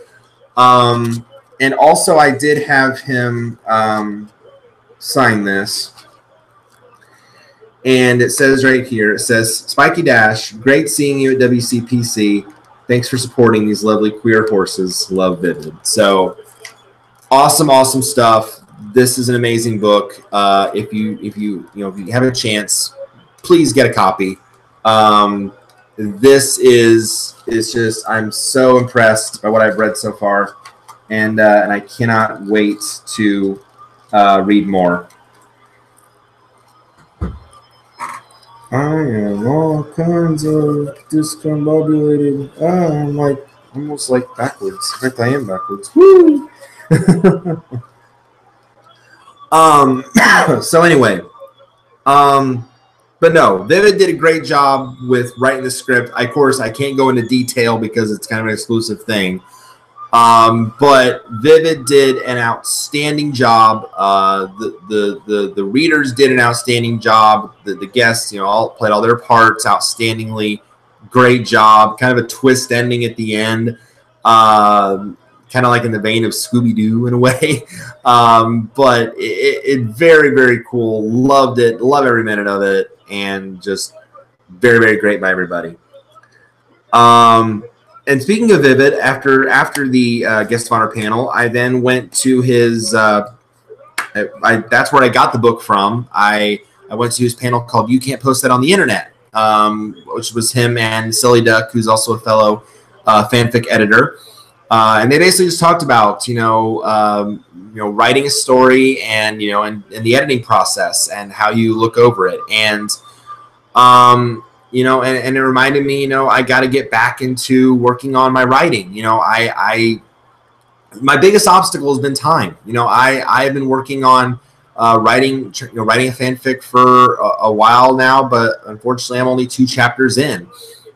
And also I did have him sign this. And it says right here, it says, Spiky Dash, great seeing you at WCPC. Thanks for supporting these lovely queer horses. Love, Vivid. So awesome stuff. This is an amazing book. If you have a chance, please get a copy. This is just, I'm so impressed by what I've read so far, and I cannot wait to read more. I am all kinds of discombobulated. I'm like almost like backwards. In fact, I am backwards. Woo! So anyway, but no, Vivid did a great job with writing the script. Of course, I can't go into detail because it's kind of an exclusive thing. But Vivid did an outstanding job. The readers did an outstanding job. The guests, all played all their parts outstandingly. Great job. Kind of a twist ending at the end. Kind of like in the vein of Scooby-Doo in a way. But it very, very cool. Loved it. Love every minute of it. And just very, very great by everybody. And speaking of Vivid, after the guest of honor panel, I then went to his. That's where I got the book from. I went to his panel called "You Can't Post That on the Internet," which was him and Silly Duck, who's also a fellow fanfic editor. And they basically just talked about writing a story and and the editing process and how you look over it and. And it reminded me, I got to get back into working on my writing. My biggest obstacle has been time. I've been working on writing a fanfic for a while now, but unfortunately I'm only 2 chapters in.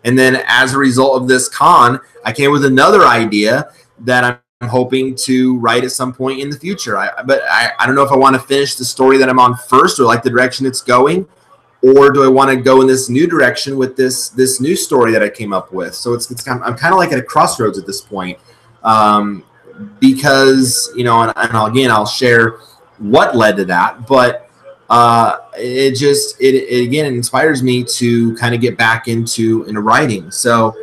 And then as a result of this con, I came with another idea that I'm hoping to write at some point in the future. But I don't know if I want to finish the story that I'm on first or like the direction it's going. Or do I want to go in this new direction with this new story that I came up with? So I'm kind of like at a crossroads at this point, because and again I'll share what led to that, but it again inspires me to kind of get back into writing. So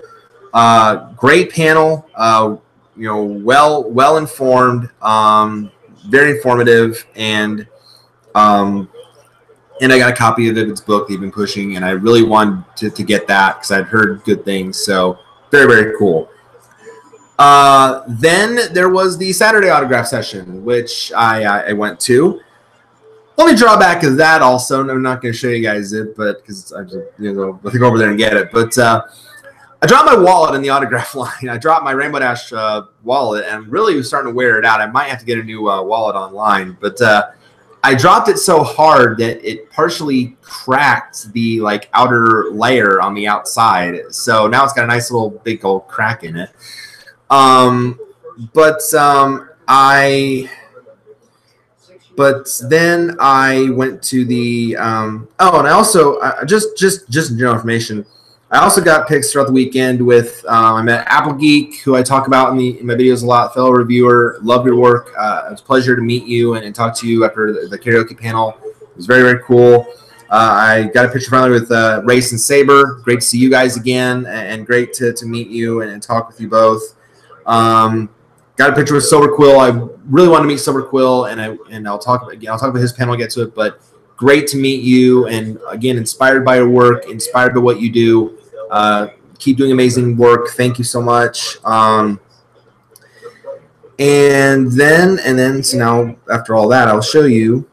great panel, well informed, very informative, and I got a copy of Vivid's book they've been pushing, and I really wanted to get that because I'd heard good things. So very, very cool. Then there was the Saturday autograph session, which I went to. Only drawback of that also, and I'm not going to show you guys it, but because I just I go over there and get it. But I dropped my wallet in the autograph line. I dropped my Rainbow Dash wallet, and really was starting to wear it out. I might have to get a new wallet online, but. I dropped it so hard that it partially cracked the outer layer on the outside. So now it's got a nice little big old crack in it. But But then I went to the oh, and I also just general information. I also got picks throughout the weekend with I met Apple Geek, who I talk about in my videos a lot, fellow reviewer. Love your work. It was a pleasure to meet you and talk to you after the karaoke panel. It was very, very cool. I got a picture finally with Race and Saber. Great to see you guys again, and great to meet you and talk with you both. Got a picture with Silver Quill. I really want to meet Silver Quill, and I'll talk about his panel. I'll get to it, but great to meet you. And again, inspired by your work, inspired by what you do. Keep doing amazing work. Thank you so much. And then so now after all that, I'll show you.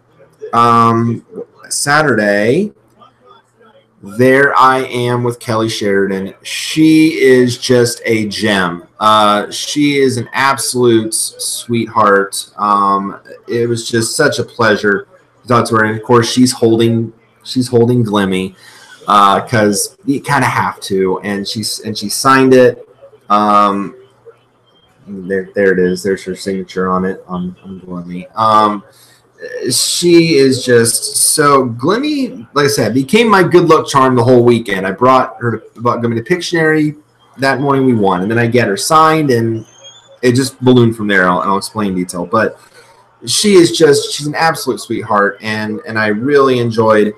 Saturday, there I am with Kelly Sheridan. She is just a gem. She is an absolute sweetheart. It was just such a pleasure to talk to her. And of course, she's holding Glimmy because you kind of have to. And she signed it. There it is. There's her signature on it on Glimmy. She is just so Glimmy, like I said, became my good luck charm the whole weekend. I brought Glimmy to Pictionary that morning. We won, and then I get her signed, and it just ballooned from there. I'll explain in detail, but she's an absolute sweetheart, and I really enjoyed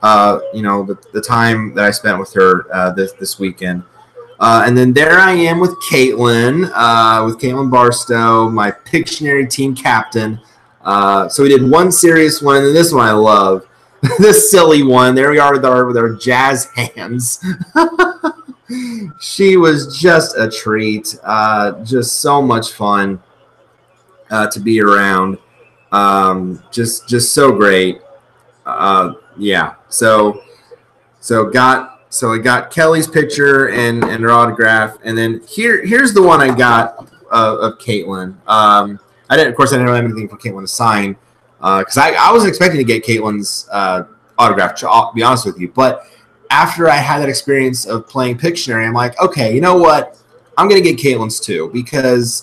the time that I spent with her this weekend. And then there I am with Caitlin Barstow, my Pictionary team captain. So we did one serious one, and then this one I love. This silly one. There we are with our jazz hands. She was just a treat. Just so much fun to be around. Just so great. Yeah. So I got Kelly's picture and her autograph, and then here's the one I got of Caitlin. I didn't have anything for Caitlin to sign because I wasn't expecting to get Caitlin's autograph, to be honest with you. But after I had that experience of playing Pictionary, I'm like, okay, you know what? I'm going to get Caitlin's too because,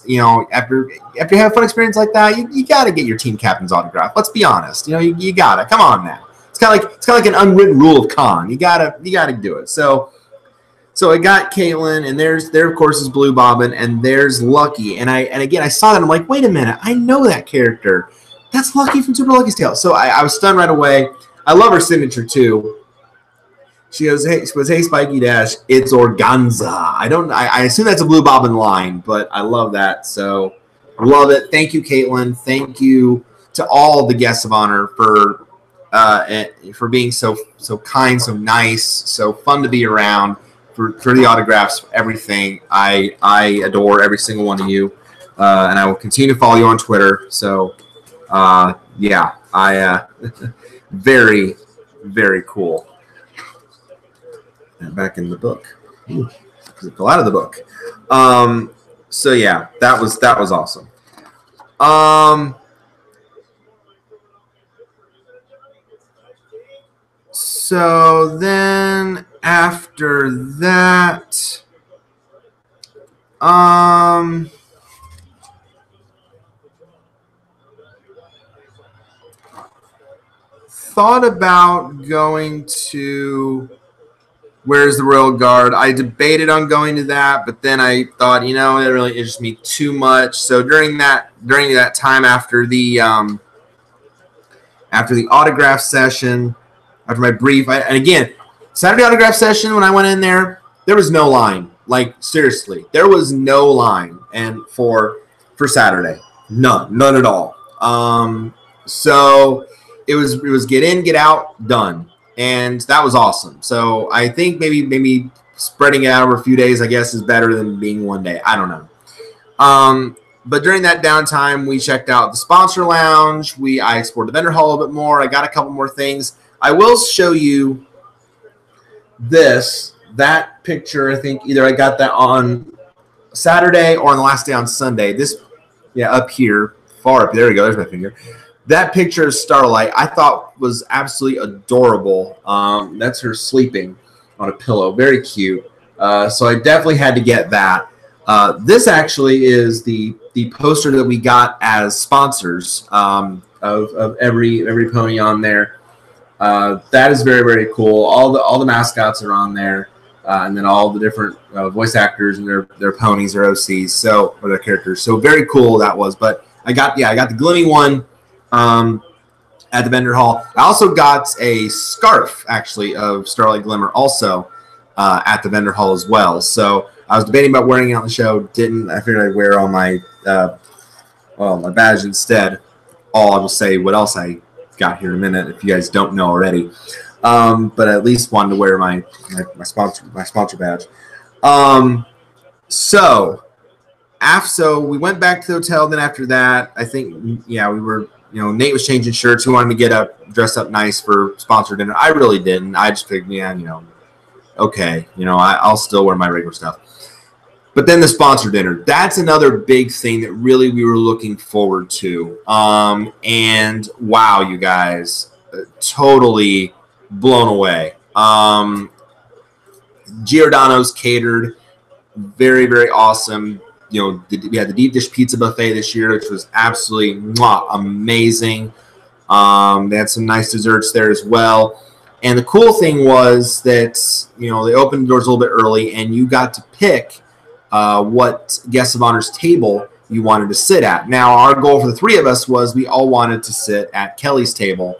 after you have a fun experience like that, you got to get your team captain's autograph. Let's be honest. You got to. Come on now. It's kind of like an unwritten rule of con. You got to do it. So I got Caitlin, and there of course is Blue Bobbin, and there's Lucky. And again I saw that, and I'm like, wait a minute, I know that character. That's Lucky from Super Lucky's Tale. So I was stunned right away. I love her signature too. She goes, hey Spiky Dash, it's Organza. I assume that's a Blue Bobbin line, but I love that. So I love it. Thank you, Caitlin. Thank you to all the guests of honor for being so kind, so nice, so fun to be around. For the autographs, everything. I adore every single one of you, and I will continue to follow you on Twitter. So, yeah, very, very cool. And back in the book. Ooh, it fell out of the book. So yeah, that was awesome. So then after that, thought about going to Where's the Royal Guard. I debated on going to that, but then I thought, it really interests me too much. So during that time after the autograph session, after my brief, and again, Saturday autograph session, when I went in there was no line. Like, seriously, there was no line. And for Saturday, none at all. So it was get in, get out, done. And that was awesome. So I think maybe spreading it out over a few days, I guess, is better than being one day. I don't know. But during that downtime, we checked out the sponsor lounge. I explored the vendor hall a little bit more. I got a couple more things. I will show you that picture. I think either I got that on Saturday or on the last day on Sunday. Up here, far up. There we go. There's my finger. That picture of Starlight I thought was absolutely adorable. That's her sleeping on a pillow. Very cute. So I definitely had to get that. This actually is the poster that we got as sponsors of every pony on there. That is very, very cool. All the mascots are on there, and then all the different voice actors and their ponies or OCs, or their characters. So very cool that was. But I got the Glimmy one at the vendor hall. I also got a scarf actually of Starlight Glimmer also at the vendor hall as well. So I was debating about wearing it on the show. Didn't. I figured I'd wear all my my badge instead. I'll just say what else I got here in a minute if you guys don't know already. But I at least wanted to wear my sponsor badge. So we went back to the hotel. Then after that, I think we were Nate was changing shirts. He wanted me to get dressed up nice for sponsor dinner. I really didn't. I just figured, okay, I'll still wear my regular stuff. But then the sponsor dinner, that's another big thing that really we were looking forward to. And wow, you guys, totally blown away. Giordano's catered, very, very awesome. We had the deep dish pizza buffet this year, which was absolutely amazing. They had some nice desserts there as well. And the cool thing was that, they opened the doors a little bit early, and you got to pick what guest of honor's table you wanted to sit at. Now, our goal for the three of us was we all wanted to sit at Kelly's table.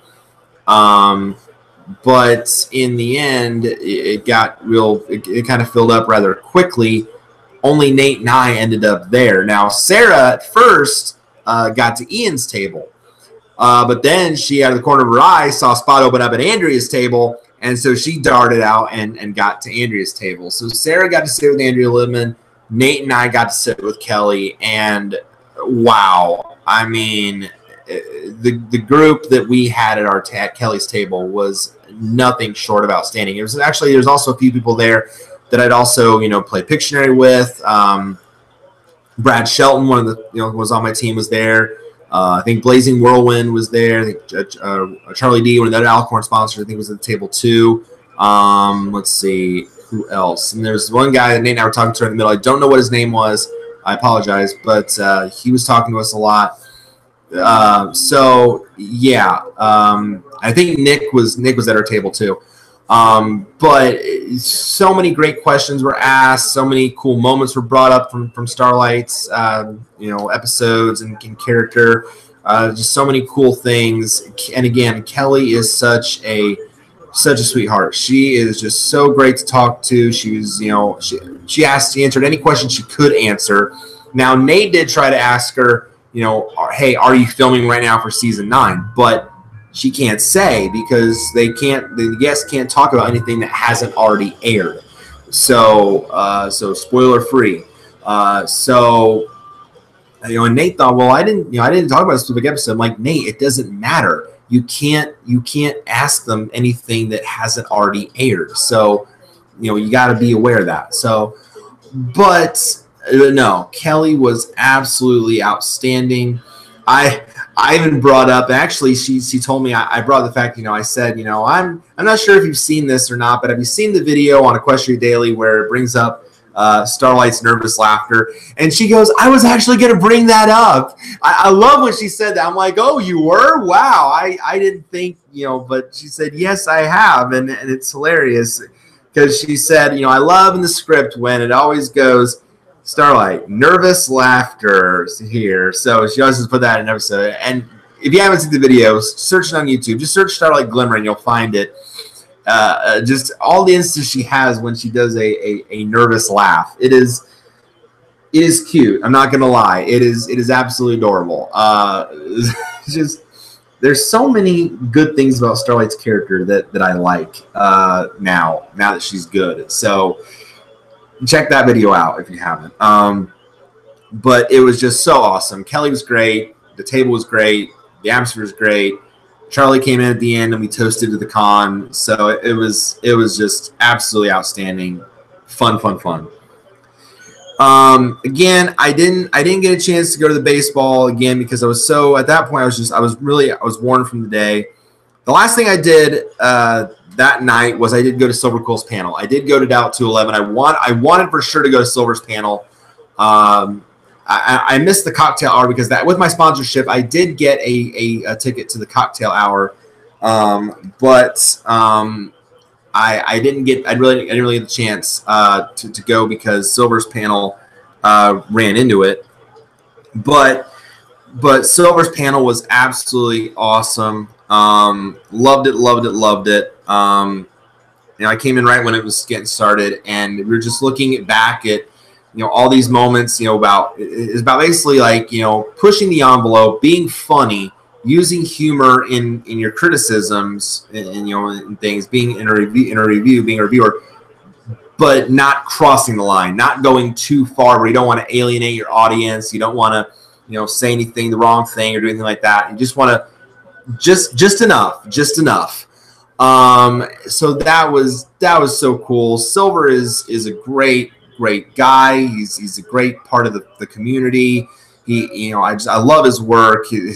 But in the end, it got it kind of filled up rather quickly. Only Nate and I ended up there. Now, Sarah at first got to Ian's table. But then she, out of the corner of her eye, saw a spot open up at Andrea's table. And so she darted out and got to Andrea's table. So Sarah got to sit with Andrea Littman. Nate and I got to sit with Kelly. And wow, I mean, the group that we had at Kelly's table was nothing short of outstanding. There's also a few people there that I'd also, played Pictionary with. Brad Shelton, one of the, was on my team, was there. I think Blazing Whirlwind was there. I think Charlie D, one of the other Alcorn sponsors, I think was at the table too. Let's see who else. And there's one guy that Nate and I were talking to in the middle. I don't know what his name was. I apologize, but he was talking to us a lot. So yeah, I think Nick was at our table too. But so many great questions were asked, so many cool moments were brought up from Starlight's episodes and character, just so many cool things. And again, Kelly is such a sweetheart. She is just so great to talk to. She was, she answered any question she could answer. Now, Nate did try to ask her, hey, are you filming right now for season 9? But she can't say because the guests can't talk about anything that hasn't already aired. So spoiler free. And Nate thought, well, I didn't talk about a specific episode. I'm like, Nate, it doesn't matter. You can't ask them anything that hasn't already aired. So, you got to be aware of that. So, but no, Kelly was absolutely outstanding. I even brought up, actually, she told me, I brought the fact, I said, I'm not sure if you've seen this or not, but have you seen the video on Equestria Daily where it brings up Starlight's nervous laughter? And she goes, I was actually going to bring that up. I love when she said that. I'm like, oh, you were? Wow. I didn't think, but she said, yes, I have. And it's hilarious because she said, I love in the script when it always goes, Starlight, nervous laughter here. So she always put that in an episode. And if you haven't seen the videos, search it on YouTube. Just search Starlight Glimmer and you'll find it. Just all the instances she has when she does a nervous laugh. It is cute. I'm not gonna lie. It is absolutely adorable. Just there's so many good things about Starlight's character that I like now that she's good. So check that video out if you haven't. But it was just so awesome. Kelly was great. The table was great. The atmosphere was great. Charlie came in at the end and we toasted to the con. So it was just absolutely outstanding. Fun. Again, I didn't get a chance to go to the baseball again because I was at that point I was worn from the day. The last thing I did that night was I did go to Silver Cool's panel. I did go to Doubt 211. I wanted for sure to go to Silver's panel. I missed the cocktail hour because that with my sponsorship, I did get a ticket to the cocktail hour, but I didn't get. I didn't really get the chance to go because Silver's panel ran into it. But Silver's panel was absolutely awesome. Loved it. I came in right when it was getting started, and we were just looking back at all these moments. It's about basically like pushing the envelope, being funny, using humor in your criticisms, and things, being in a review, being a reviewer, but not crossing the line, not going too far where you don't want to alienate your audience. You don't want to say anything the wrong thing or do anything like that. You just want to just enough. So that was so cool. Silver is a great guy. He's a great part of the community. I love his work. I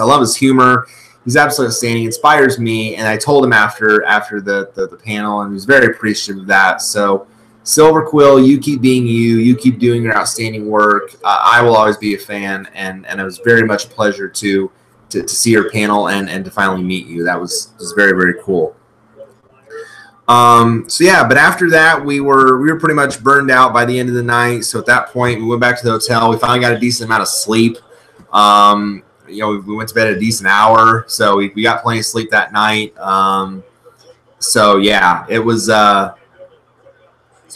love his humor. He's absolutely outstanding. He inspires me. And I told him after the panel, and he was very appreciative of that. So Silver Quill, you keep being you. You keep doing your outstanding work. I will always be a fan, and it was very much a pleasure to see your panel and to finally meet you. That was very, very cool. So yeah, but after that, we were pretty much burned out by the end of the night. So at that point, we went back to the hotel. We finally got a decent amount of sleep. We went to bed at a decent hour, so we got plenty of sleep that night. So yeah, it was. So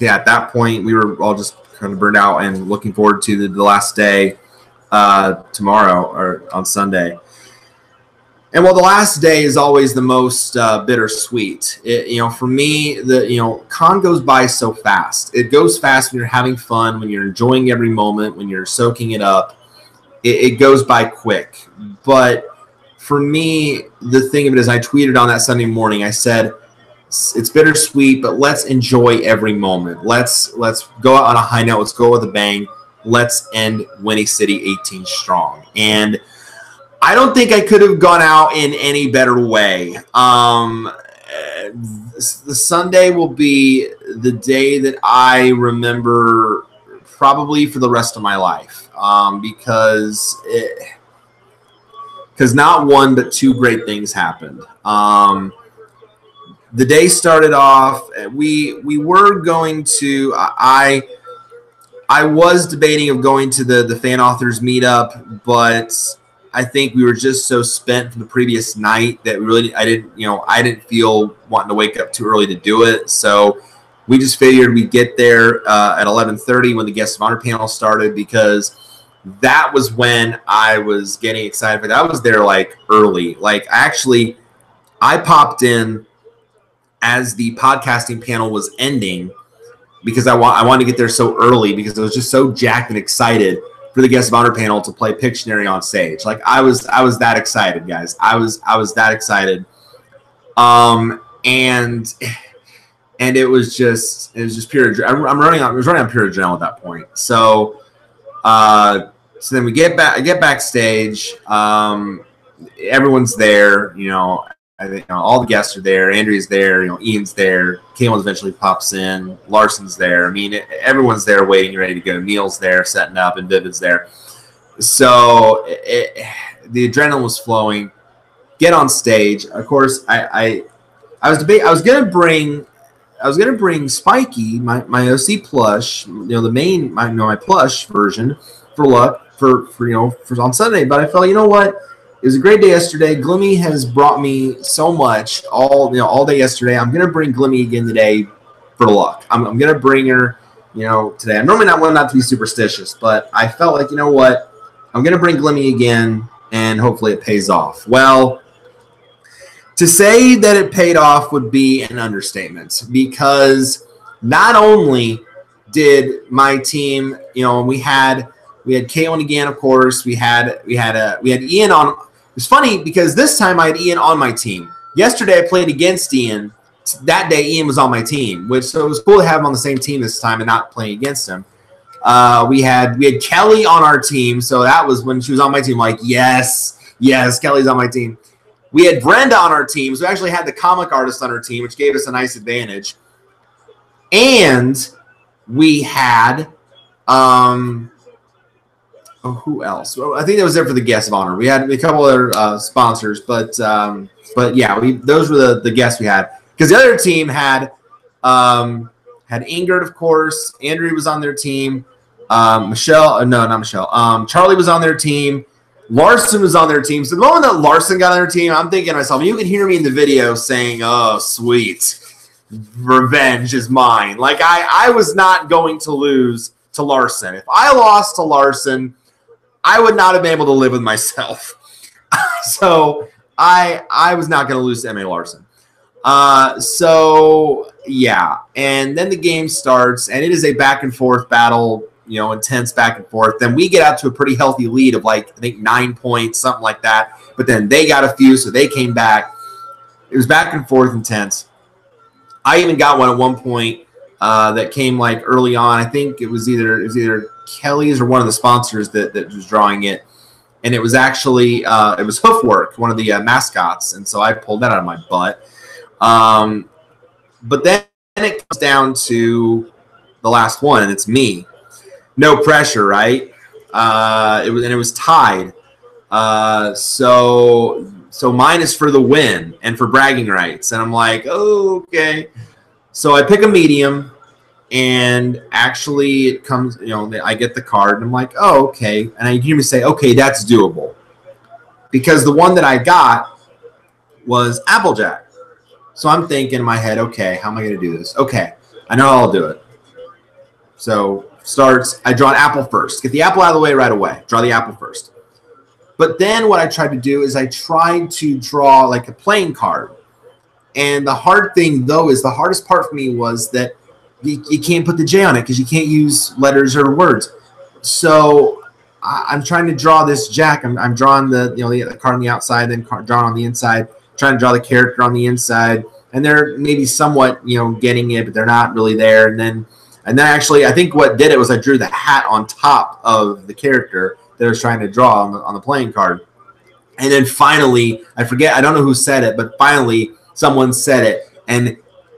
yeah, at that point, we were all just kind of burned out and looking forward to the last day tomorrow or on Sunday. And while the last day is always the most bittersweet, for me, con goes by so fast. It goes fast when you're having fun, when you're enjoying every moment, when you're soaking it up. It goes by quick. But for me, the thing of it is, I tweeted on that Sunday morning. I said, it's bittersweet, but let's enjoy every moment. Let's go out on a high note. Let's go with a bang. Let's end Whinny City 18 strong. And I don't think I could have gone out in any better way. The Sunday will be the day that I remember probably for the rest of my life, because not one but two great things happened. The day started off. We were going to. I was debating of going to the fan authors meetup, but I think we were just so spent from the previous night that I didn't feel wanting to wake up too early to do it. So we just figured we'd get there at 11:30 when the guest of honor panel started, because that was when I was getting excited. But I was there like early. Like I popped in as the podcasting panel was ending because I wanted to get there so early because I was just so jacked and excited for the guest of honor panel to play Pictionary on stage. Like I was that excited, guys. I was that excited. And it was just pure. I was running on pure adrenaline at that point. So then we get backstage. Everyone's there. I think all the guests are there. Andrea's there. Ian's there. Kalen eventually pops in. Larson's there. I mean, everyone's there waiting, ready to go. Neil's there, setting up, and Vivid's there. So the adrenaline was flowing. Get on stage. Of course, I was debating. I was gonna bring Spiky, my OC plush, the main, my plush version for luck for on Sunday. But I felt, what? It was a great day yesterday. Glimmy has brought me so much all day yesterday. I'm gonna bring Glimmy again today for luck. I'm gonna bring her, today. I'm normally not one not to be superstitious, but I felt like, what? I'm gonna bring Glimmy again, and hopefully it pays off. Well, to say that it paid off would be an understatement, because not only did my team, we had Caitlin again, of course. We had Ian on. It was funny because this time I had Ian on my team. Yesterday I played against Ian. That day Ian was on my team, so it was cool to have him on the same team this time and not playing against him. We had Kelly on our team, so that was when she was on my team. Like, yes, Kelly's on my team. We had Brenda on our team, so we actually had the comic artist on our team, which gave us a nice advantage. And we had Oh, who else? Well, I think that was there for the guest of honor. We had a couple other sponsors, but yeah, those were the guests we had, because the other team had Ingrid, of course. Andrew was on their team. Michelle, no, not Michelle. Charlie was on their team. Larson was on their team. So the moment that Larson got on their team, I'm thinking to myself, you can hear me in the video saying, "Oh, sweet, revenge is mine." Like I was not going to lose to Larson. If I lost to Larson, I would not have been able to live with myself. So I was not going to lose to M.A. Larson. So yeah, and then the game starts, and it is a back and forth battle, intense back and forth. Then we get out to a pretty healthy lead of I think 9 points, something like that. But then they got a few, so they came back. It was back and forth, intense. I even got one at one point that came early on. I think it was either Kelly's or one of the sponsors that was drawing it, and it was actually it was Hoofwork, one of the mascots, and so I pulled that out of my butt. But then it comes down to the last one, and it's me. No pressure, right? It was tied. So mine is for the win and for bragging rights, and I'm like, oh, okay. So I pick a medium, and actually it comes, I get the card, and I'm like, oh, okay. And I hear me say, okay, that's doable, because the one that I got was Applejack. So I'm thinking in my head, okay, how am I going to do this? Okay, I know how I'll do it. So starts, I draw an apple first. Get the apple out of the way right away. Draw the apple first. But then what I tried to do is I tried to draw a playing card. And the hard thing, though, is the hardest part for me was that you can't put the J on it because you can't use letters or words. So I'm trying to draw this Jack. I'm drawing the card on the outside, then drawing on the inside, trying to draw the character on the inside. And they're maybe somewhat, getting it, but they're not really there. And then actually, I think what did it was I drew the hat on top of the character that I was trying to draw on the playing card. And then finally, I forget, I don't know who said it, but finally someone said it. And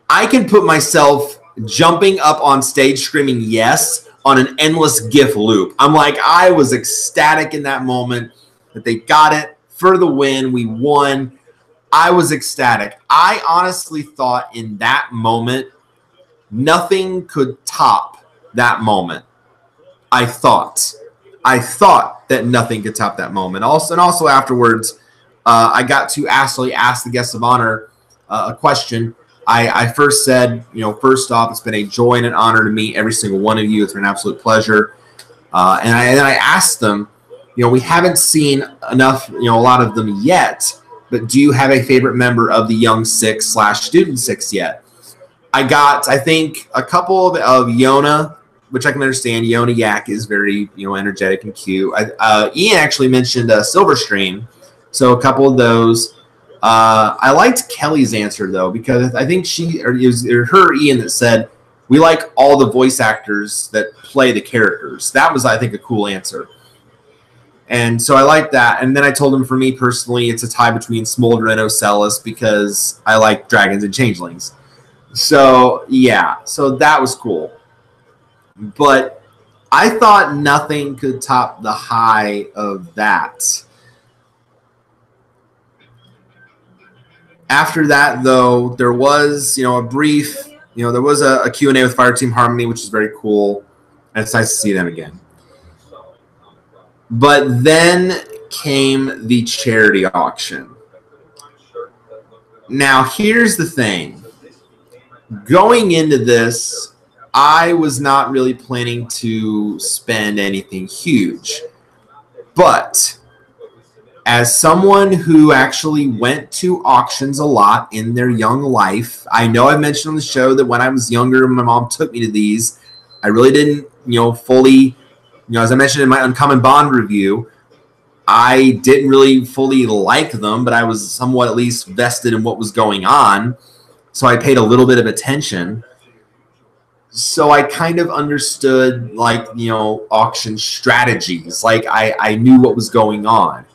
I can put myself jumping up on stage screaming yes on an endless GIF loop. I was ecstatic in that moment that they got it for the win. We won. I was ecstatic. I honestly thought in that moment, nothing could top that moment. I thought that nothing could top that moment. Also afterwards, I got to actually ask the guests of honor a question. I first said, first off, it's been a joy and an honor to meet every single one of you. It's been an absolute pleasure. And I asked them, we haven't seen enough, a lot of them yet, but do you have a favorite member of the Young Six / Student Six yet? I got, I think, a couple of Yona, which I can understand. Yona Yak is very, energetic and cute. Ian actually mentioned Silverstream, so a couple of those. I liked Kelly's answer, though, because I think it was her, Ian, that said, we like all the voice actors that play the characters. That was, I think, a cool answer. And so I like that. And then I told him, for me personally, it's a tie between Smolder and Ocellus because I like dragons and changelings. So, yeah. So that was cool. But I thought nothing could top the high of that. After that, though, there was, a brief, there was a Q&A with Fireteam Harmony, which is very cool. And it's nice to see them again. But then came the charity auction. Now, here's the thing. Going into this, I was not really planning to spend anything huge. But as someone who actually went to auctions a lot in their young life, I know I mentioned on the show that when I was younger, my mom took me to these. I really didn't, fully, as I mentioned in my Uncommon Bond review, I didn't really fully like them, but I was somewhat at least vested in what was going on. So I paid a little bit of attention. So I kind of understood, auction strategies. I knew what was going on.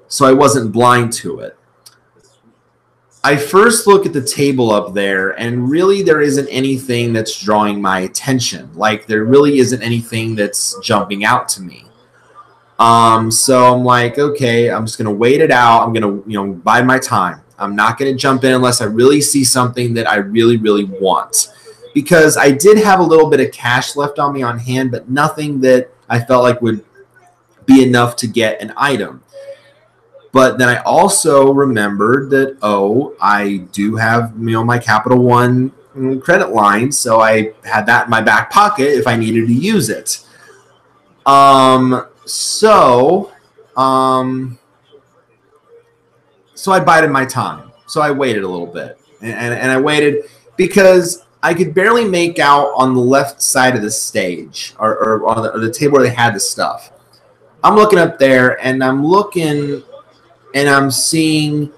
So I wasn't blind to it. I first look at the table up there, and really there isn't anything that's drawing my attention. There really isn't anything that's jumping out to me. So I'm like, okay, I'm just going to wait it out. I'm going to, bide my time. I'm not going to jump in unless I really see something that I really, really want. Because I did have a little bit of cash left on me on hand, but nothing that I felt like would be enough to get an item. But then I also remembered that, I do have, my Capital One credit line. So I had that in my back pocket if I needed to use it. So I bided my time. So I waited a little bit, and I waited because I could barely make out on the left side of the stage or on the table where they had the stuff. I'm looking up there, and I'm looking, and I'm seeing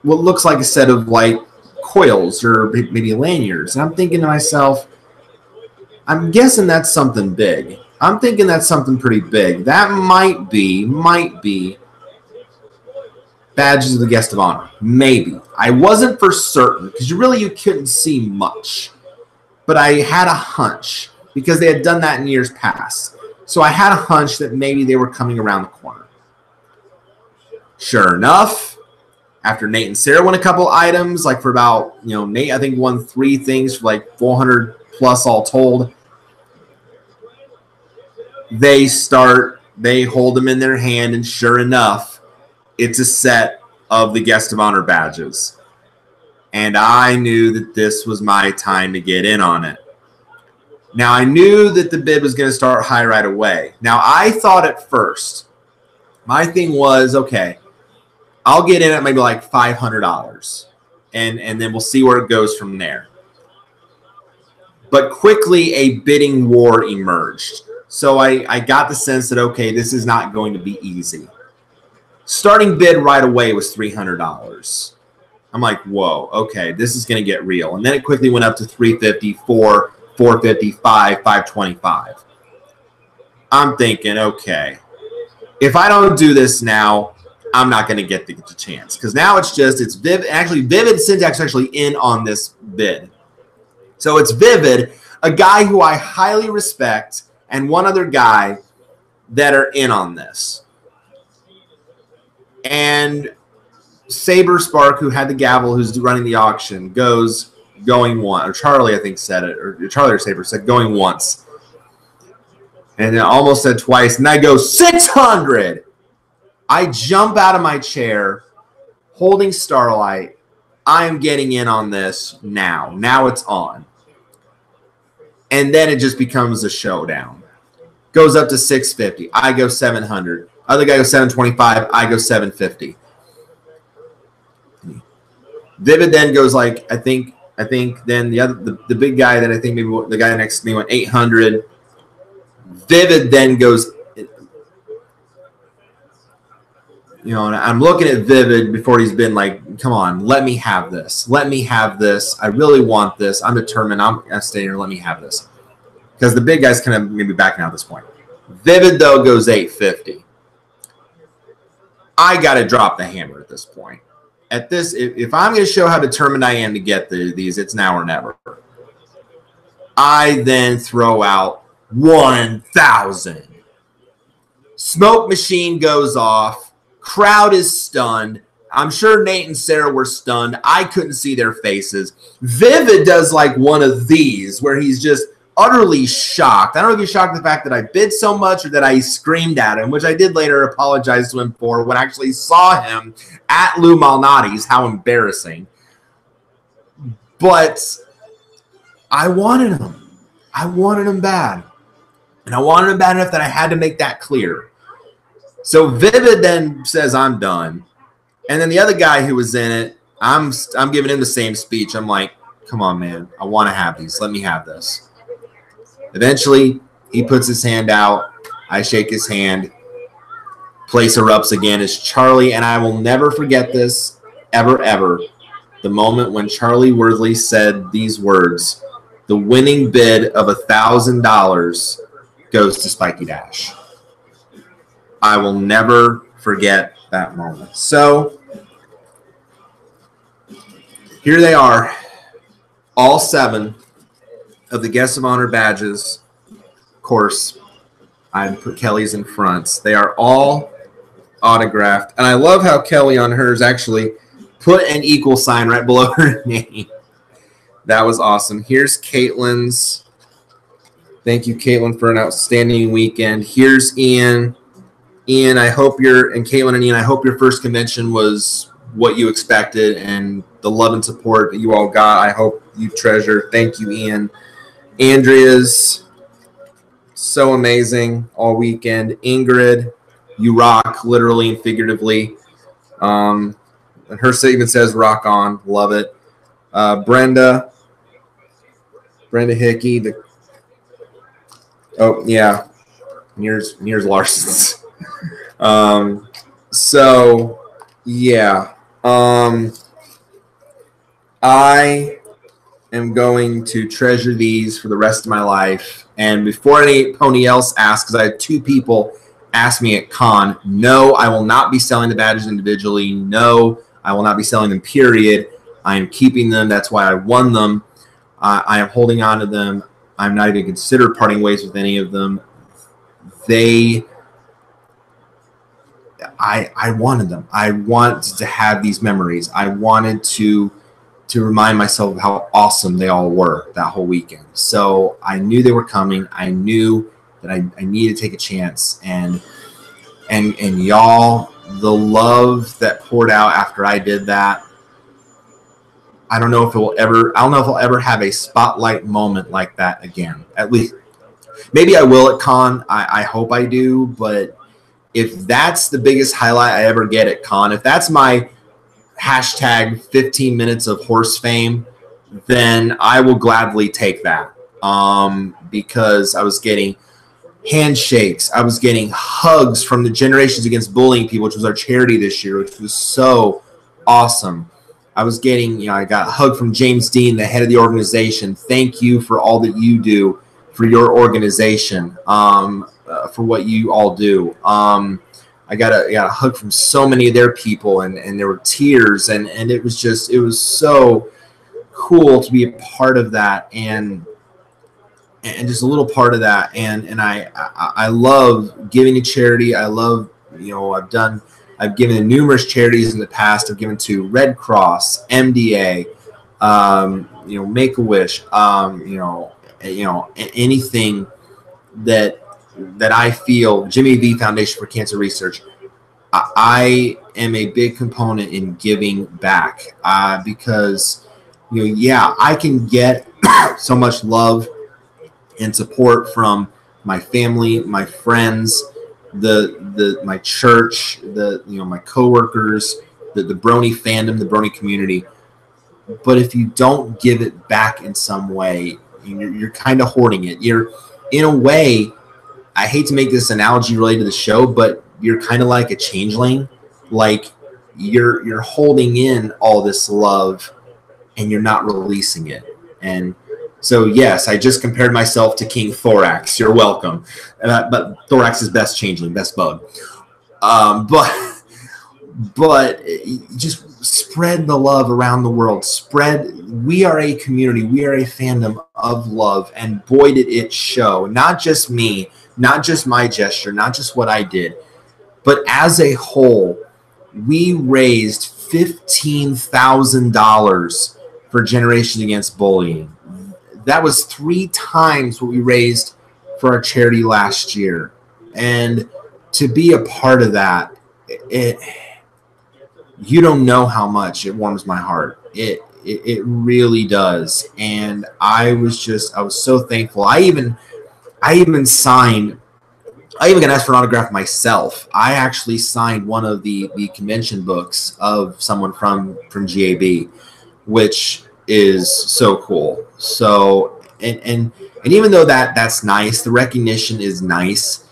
what looks like a set of like coils or maybe lanyards. And I'm thinking to myself, I'm guessing that's something big. I'm thinking that's something pretty big. That might be badges of the guest of honor. Maybe. I wasn't for certain because you couldn't see much. But I had a hunch because they had done that in years past. So I had a hunch that maybe they were coming around the corner. Sure enough, after Nate and Sarah won a couple items, like for about, Nate, I think, won 3 things for like 400 plus all told. They hold them in their hand, and sure enough, it's a set of the guest of honor badges. And I knew that this was my time to get in on it. Now, I knew that the bid was going to start high right away. Now, I thought at first, my thing was, okay, I'll get in at maybe like $500, and then we'll see where it goes from there. But quickly, a bidding war emerged. So I got the sense that, okay, this is not going to be easy. Starting bid right away was $300. I'm like, whoa, okay, this is going to get real. And then it quickly went up to $350, $400, $450, $500, $525. I'm thinking, okay, if I don't do this now, I'm not going to get the chance. Because now it's Vivid. Actually, Vivid Syntax actually in on this bid. So it's Vivid, a guy who I highly respect, and one other guy that are in on this. And Saber Spark, who had the gavel, who's running the auction, going once. Or Charlie, I think, said it. Or Charlie or Saber said going once. And it almost said twice. And I go, 600! I jump out of my chair, holding Starlight. I am getting in on this now. Now it's on. And then it just becomes a showdown. Goes up to 650. I go 700. Other guy goes 725. I go 750. Vivid then goes like, I think then the big guy that I think maybe the guy next to me went 800. Vivid then goes, and I'm looking at Vivid before he's been like, come on, let me have this. Let me have this. I really want this. I'm determined. I'm going to stay here. Let me have this. Because the big guy's kind of maybe backing out at this point. Vivid, though, goes 850. I got to drop the hammer at this point. At this, if I'm going to show how determined I am to get these, it's now or never. I then throw out 1,000. Smoke machine goes off. Crowd is stunned. I'm sure Nate and Sarah were stunned. I couldn't see their faces. Vivid does like one of these where he's just utterly shocked. I don't know if he's shocked at the fact that I bid so much or that I screamed at him, which I did later apologize to him for when I actually saw him at Lou Malnati's. How embarrassing. But I wanted him. I wanted him bad. And I wanted him bad enough that I had to make that clear. So Vivid then says, I'm done. And then the other guy who was in it, I'm giving him the same speech. I'm like, come on, man. I want to have these. Let me have this. Eventually, he puts his hand out. I shake his hand. Place erupts again as Charlie, and I will never forget this, ever, ever. The moment when Charlie Worthley said these words, the winning bid of $1,000 goes to Spiky Dash. I will never forget that moment. So, here they are, all 7 of the Guest of Honor badges. Of course, I'd put Kelly's in front. They are all autographed. And I love how Kelly on hers actually put an equal sign right below her name. That was awesome. Here's Caitlin's. Thank you, Caitlin, for an outstanding weekend. Here's Ian. Ian, I hope and Caitlin and Ian, I hope your first convention was what you expected, and the love and support that you all got, I hope you treasure. Thank you, Ian. Andrea's so amazing all weekend. Ingrid, you rock, literally and figuratively. And her statement says, rock on. Love it. Brenda Hickey. Yeah. Here's Larson's. So, yeah. I am going to treasure these for the rest of my life. And before anybody else asks, because I had 2 people ask me at con, no, I will not be selling the badges individually. No, I will not be selling them, period. I am keeping them. That's why I won them. I am holding on to them. I'm not even considered parting ways with any of them. I wanted them. I wanted to have these memories. I wanted to remind myself of how awesome they all were that whole weekend. So I knew they were coming. I knew that I needed to take a chance. And y'all, the love that poured out after I did that, I don't know if I'll ever have a spotlight moment like that again. At least, maybe I will at con. I hope I do. But if that's the biggest highlight I ever get at con, if that's my hashtag 15 minutes of horse fame, then I will gladly take that. Because I was getting handshakes. I was getting hugs from the Generations Against Bullying people, which was our charity this year, which was so awesome. I was getting, I got a hug from James Dean, the head of the organization. Thank you for all that you do for your organization, for what you all do. I got a hug from so many of their people, and there were tears, and it was so cool to be a part of that, and just a little part of that. And I love giving to charity. I love, I've given to numerous charities in the past. I've given to Red Cross, MDA, Make-A-Wish, anything that I feel, Jimmy V Foundation for Cancer Research, I am a big component in giving back, because, I can get so much love and support from my family, my friends, my church, my coworkers, the Brony fandom, the Brony community. But if you don't give it back in some way, you're kind of hoarding it. You're, in a way, I hate to make this analogy related to the show, but you're kind of like a changeling. Like you're holding in all this love and you're not releasing it. And so, yes, I just compared myself to King Thorax. You're welcome. But Thorax is best changeling, best bug. But just spread the love around the world. We are a community. We are a fandom of love. And boy, did it show. Not just me, not just my gesture, not just what I did, but as a whole, we raised $15,000 for Generations Against Bullying. That was 3 times what we raised for our charity last year. And to be a part of that, you don't know how much it warms my heart. It really does. And I was so thankful. I even got asked for an autograph myself. I actually signed one of the convention books of someone from GAB, which is so cool. So and even though that's nice, the recognition is nice,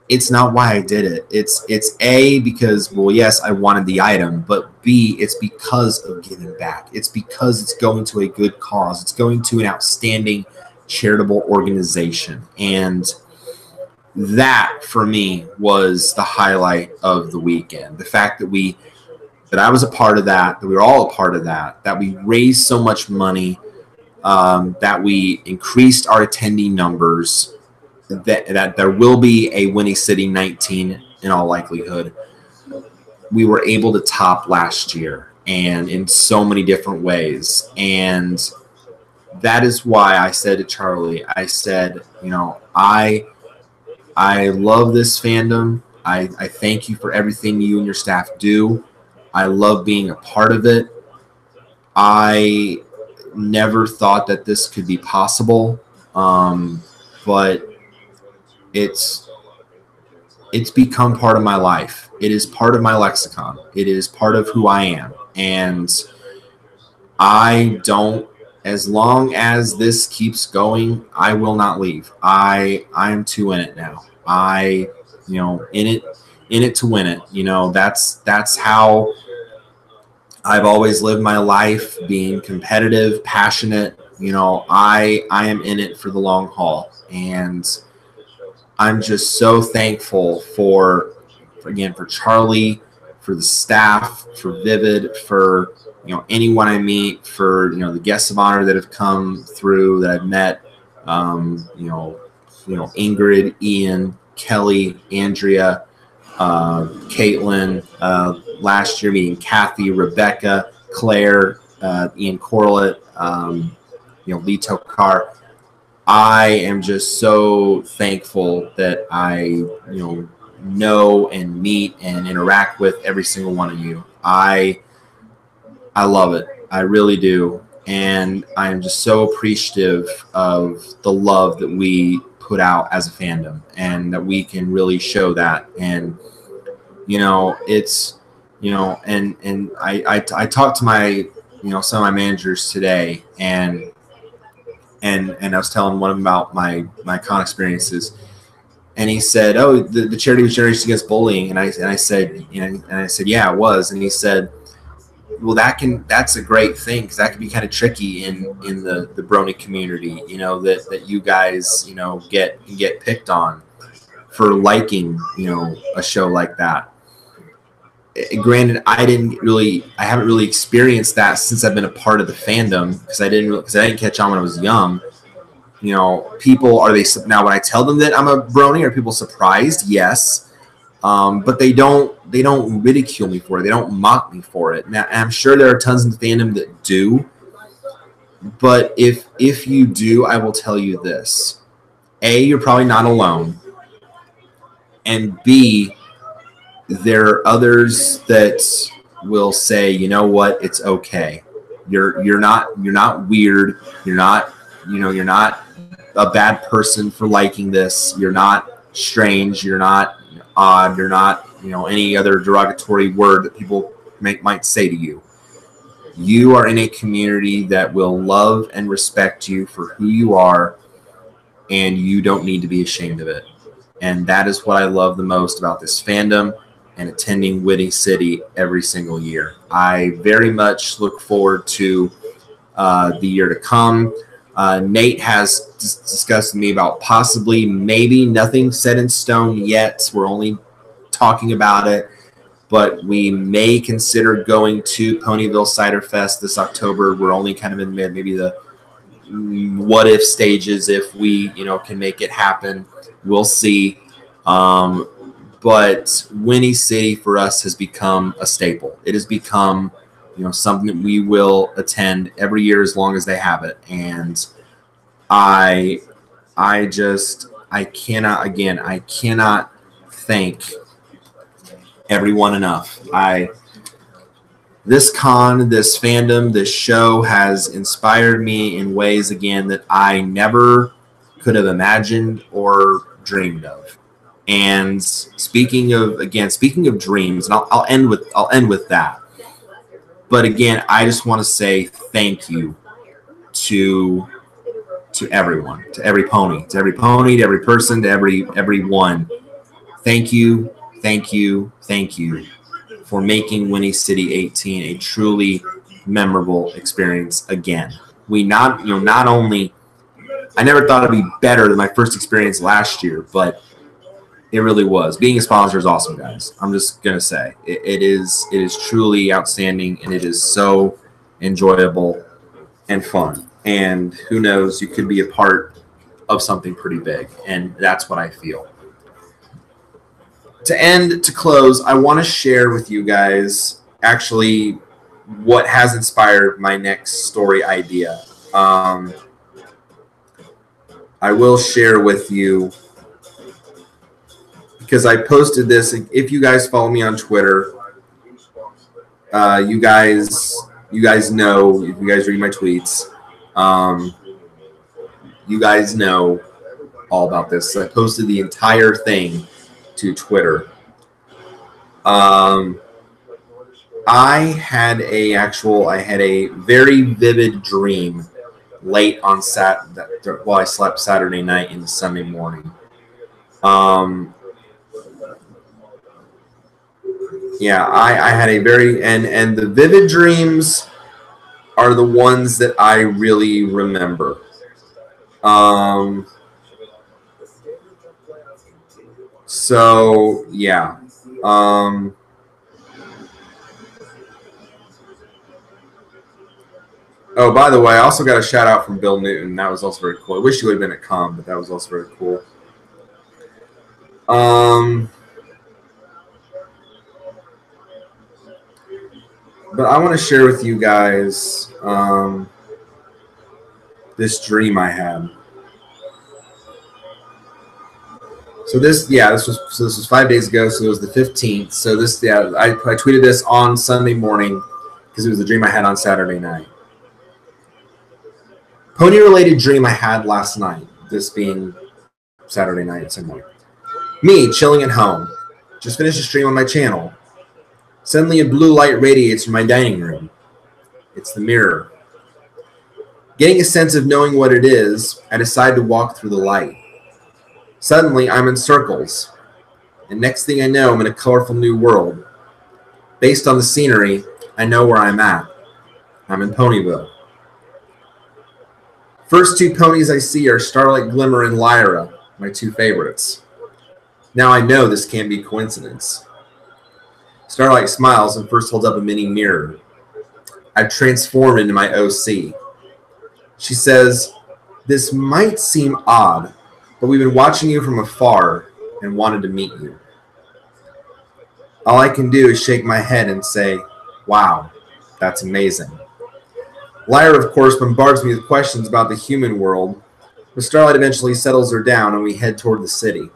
it's not why I did it. It's A, because, well, yes, I wanted the item, but B, it's because of giving back. It's because it's going to a good cause. It's going to an outstanding charitable organization. And that, for me, was the highlight of the weekend. The fact that I was a part of that we were all a part of that we raised so much money, that we increased our attendee numbers, that there will be a Whinny City 19 in all likelihood. We were able to top last year, and in so many different ways. And that is why I said to Charlie, I said, you know, I love this fandom. I thank you for everything you and your staff do. I love being a part of it. I never thought that this could be possible, but it's become part of my life. It is part of my lexicon. It is part of who I am. And I don't, as long as this keeps going, I will not leave. I'm too in it now. You know, in it to win it. You know, that's how I've always lived my life, being competitive, passionate. You know, I am in it for the long haul. And I'm just so thankful for Charlie, for the staff, for Vivid, for, you know, anyone I meet, for, you know, the guests of honor that have come through that I've met, you know, Ingrid, Ian, Kelly, Andrea, Caitlin, last year meeting Kathy, Rebecca, Claire, Ian Corlett, you know, Lee Tokar. I am just so thankful that I know and meet and interact with every single one of you. I love it. I really do. And I am just so appreciative of the love that we put out as a fandom, and that we can really show that. And, you know, it's, you know, and I talked to my, you know, some of my managers today, and I was telling one of them about my con experiences, and he said, "Oh, the charity was Generation Against Bullying," and I said, you know, and I said, "Yeah, it was," and he said, "Well, that's a great thing, because that can be kind of tricky in the Brony community, you know, that you guys, you know, get picked on for liking, you know, a show like that." Granted, I haven't really experienced that since I've been a part of the fandom, because I didn't catch on when I was young. You know, people, now when I tell them that I'm a brony, are people surprised? Yes. But they don't ridicule me for it. They don't mock me for it. Now, I'm sure there are tons in the fandom that do. But if you do, I will tell you this. A, you're probably not alone. And B, there are others that will say, you know what, it's okay. You're not weird. You're not a bad person for liking this. You're not strange. You're not odd. You're not, you know, any other derogatory word that people might say to you. You are in a community that will love and respect you for who you are, and you don't need to be ashamed of it. And that is what I love the most about this fandom and attending Whinny City every single year. I very much look forward to the year to come. Nate has discussed with me about possibly, maybe, nothing set in stone yet. We're only talking about it, but we may consider going to Ponyville Cider Fest this October. We're only kind of in maybe the what if stages, if we, you know, can make it happen. We'll see. But Whinny City for us has become a staple. It has become, you know, something that we will attend every year as long as they have it. And I cannot thank everyone enough. This con, this fandom, this show has inspired me in ways, again, that I never could have imagined or dreamed of. And speaking of dreams, and I'll end with that. But again, I just want to say thank you to everyone, to every pony, to every person, to everyone. Thank you for making Whinny City 18 a truly memorable experience again. Not only, I never thought it'd be better than my first experience last year, but it really was. Being a sponsor is awesome, guys. I'm just gonna say it is truly outstanding, and it is so enjoyable and fun. And who knows, you could be a part of something pretty big, and that's what I feel. To close, I want to share with you guys actually what has inspired my next story idea. I will share with you, because I posted this. If you guys follow me on Twitter, you guys know, if you guys read my tweets, you guys know all about this. I posted the entire thing to Twitter. I had a very vivid dream late on while I slept Saturday night into Sunday morning. Yeah, I had a very, and the vivid dreams are the ones that I really remember. So yeah. Oh, by the way, I also got a shout out from Bill Newton. That was also very cool. I wish he would have been at Com, but that was also very cool. But I want to share with you guys this dream I had. So this was 5 days ago. So it was the 15th. So I tweeted this on Sunday morning because it was the dream I had on Saturday night. Pony-related dream I had last night. This being Saturday night, Sunday. Me chilling at home. Just finished a stream on my channel. Suddenly a blue light radiates from my dining room. It's the mirror. Getting a sense of knowing what it is, I decide to walk through the light. Suddenly, I'm in circles. And next thing I know, I'm in a colorful new world. Based on the scenery, I know where I'm at. I'm in Ponyville. First two ponies I see are Starlight Glimmer and Lyra, my two favorites. Now I know this can't be coincidence. Starlight smiles and first holds up a mini mirror. I've transformed into my OC. She says, "This might seem odd, but we've been watching you from afar and wanted to meet you." All I can do is shake my head and say, "Wow, that's amazing." Lyra, of course, bombards me with questions about the human world, but Starlight eventually settles her down and we head toward the city.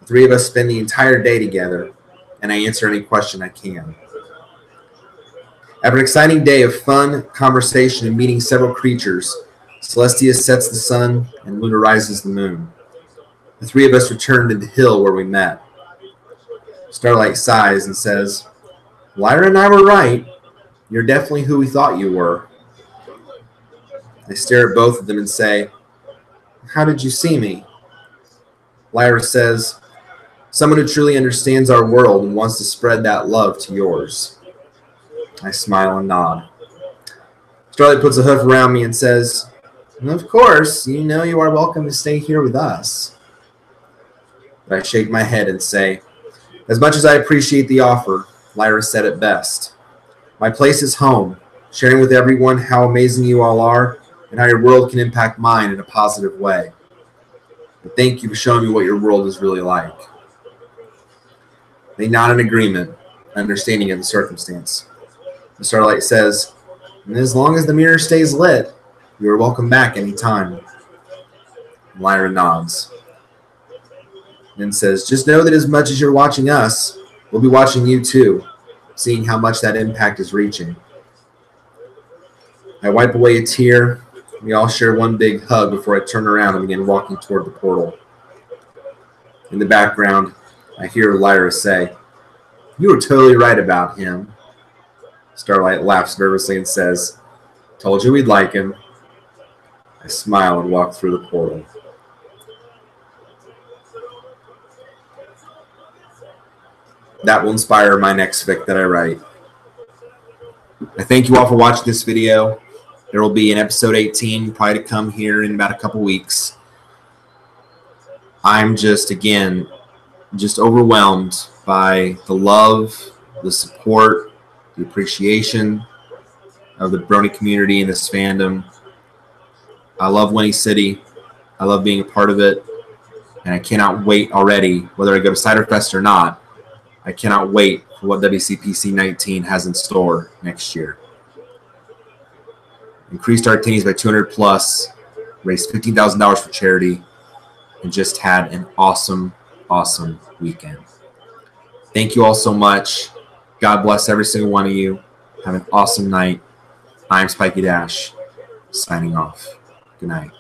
The three of us spend the entire day together, and I answer any question I can. After an exciting day of fun, conversation, and meeting several creatures, Celestia sets the sun and Luna rises the moon. The three of us return to the hill where we met. Starlight sighs and says, "Lyra and I were right. You're definitely who we thought you were." I stare at both of them and say, "How did you see me?" Lyra says, "Someone who truly understands our world and wants to spread that love to yours." I smile and nod. Starlight puts a hoof around me and says, "Of course, you know you are welcome to stay here with us." But I shake my head and say, "As much as I appreciate the offer," Lyra said it best, "my place is home, sharing with everyone how amazing you all are and how your world can impact mine in a positive way. But thank you for showing me what your world is really like." They nod in agreement, understanding of the circumstance. The Starlight says, "And as long as the mirror stays lit, you are welcome back any time." Lyra nods. Then says, "Just know that as much as you're watching us, we'll be watching you too, seeing how much that impact is reaching." I wipe away a tear. We all share one big hug before I turn around and begin walking toward the portal. In the background, I hear Lyra say, "You were totally right about him." Starlight laughs nervously and says, "Told you we'd like him." I smile and walk through the portal. That will inspire my next fic that I write. I thank you all for watching this video. There will be an episode 18 probably to come here in about a couple weeks. I'm just overwhelmed by the love, the support, the appreciation of the Brony community and this fandom. I love Whinny City. I love being a part of it. And I cannot wait already, whether I go to Cider Fest or not, I cannot wait for what WCPC 19 has in store next year. Increased our attendees by 200 plus, raised $15,000 for charity, and just had an awesome, awesome weekend. Thank you all so much. God bless every single one of you. Have an awesome night. I'm Spiky Dash, signing off. Good night.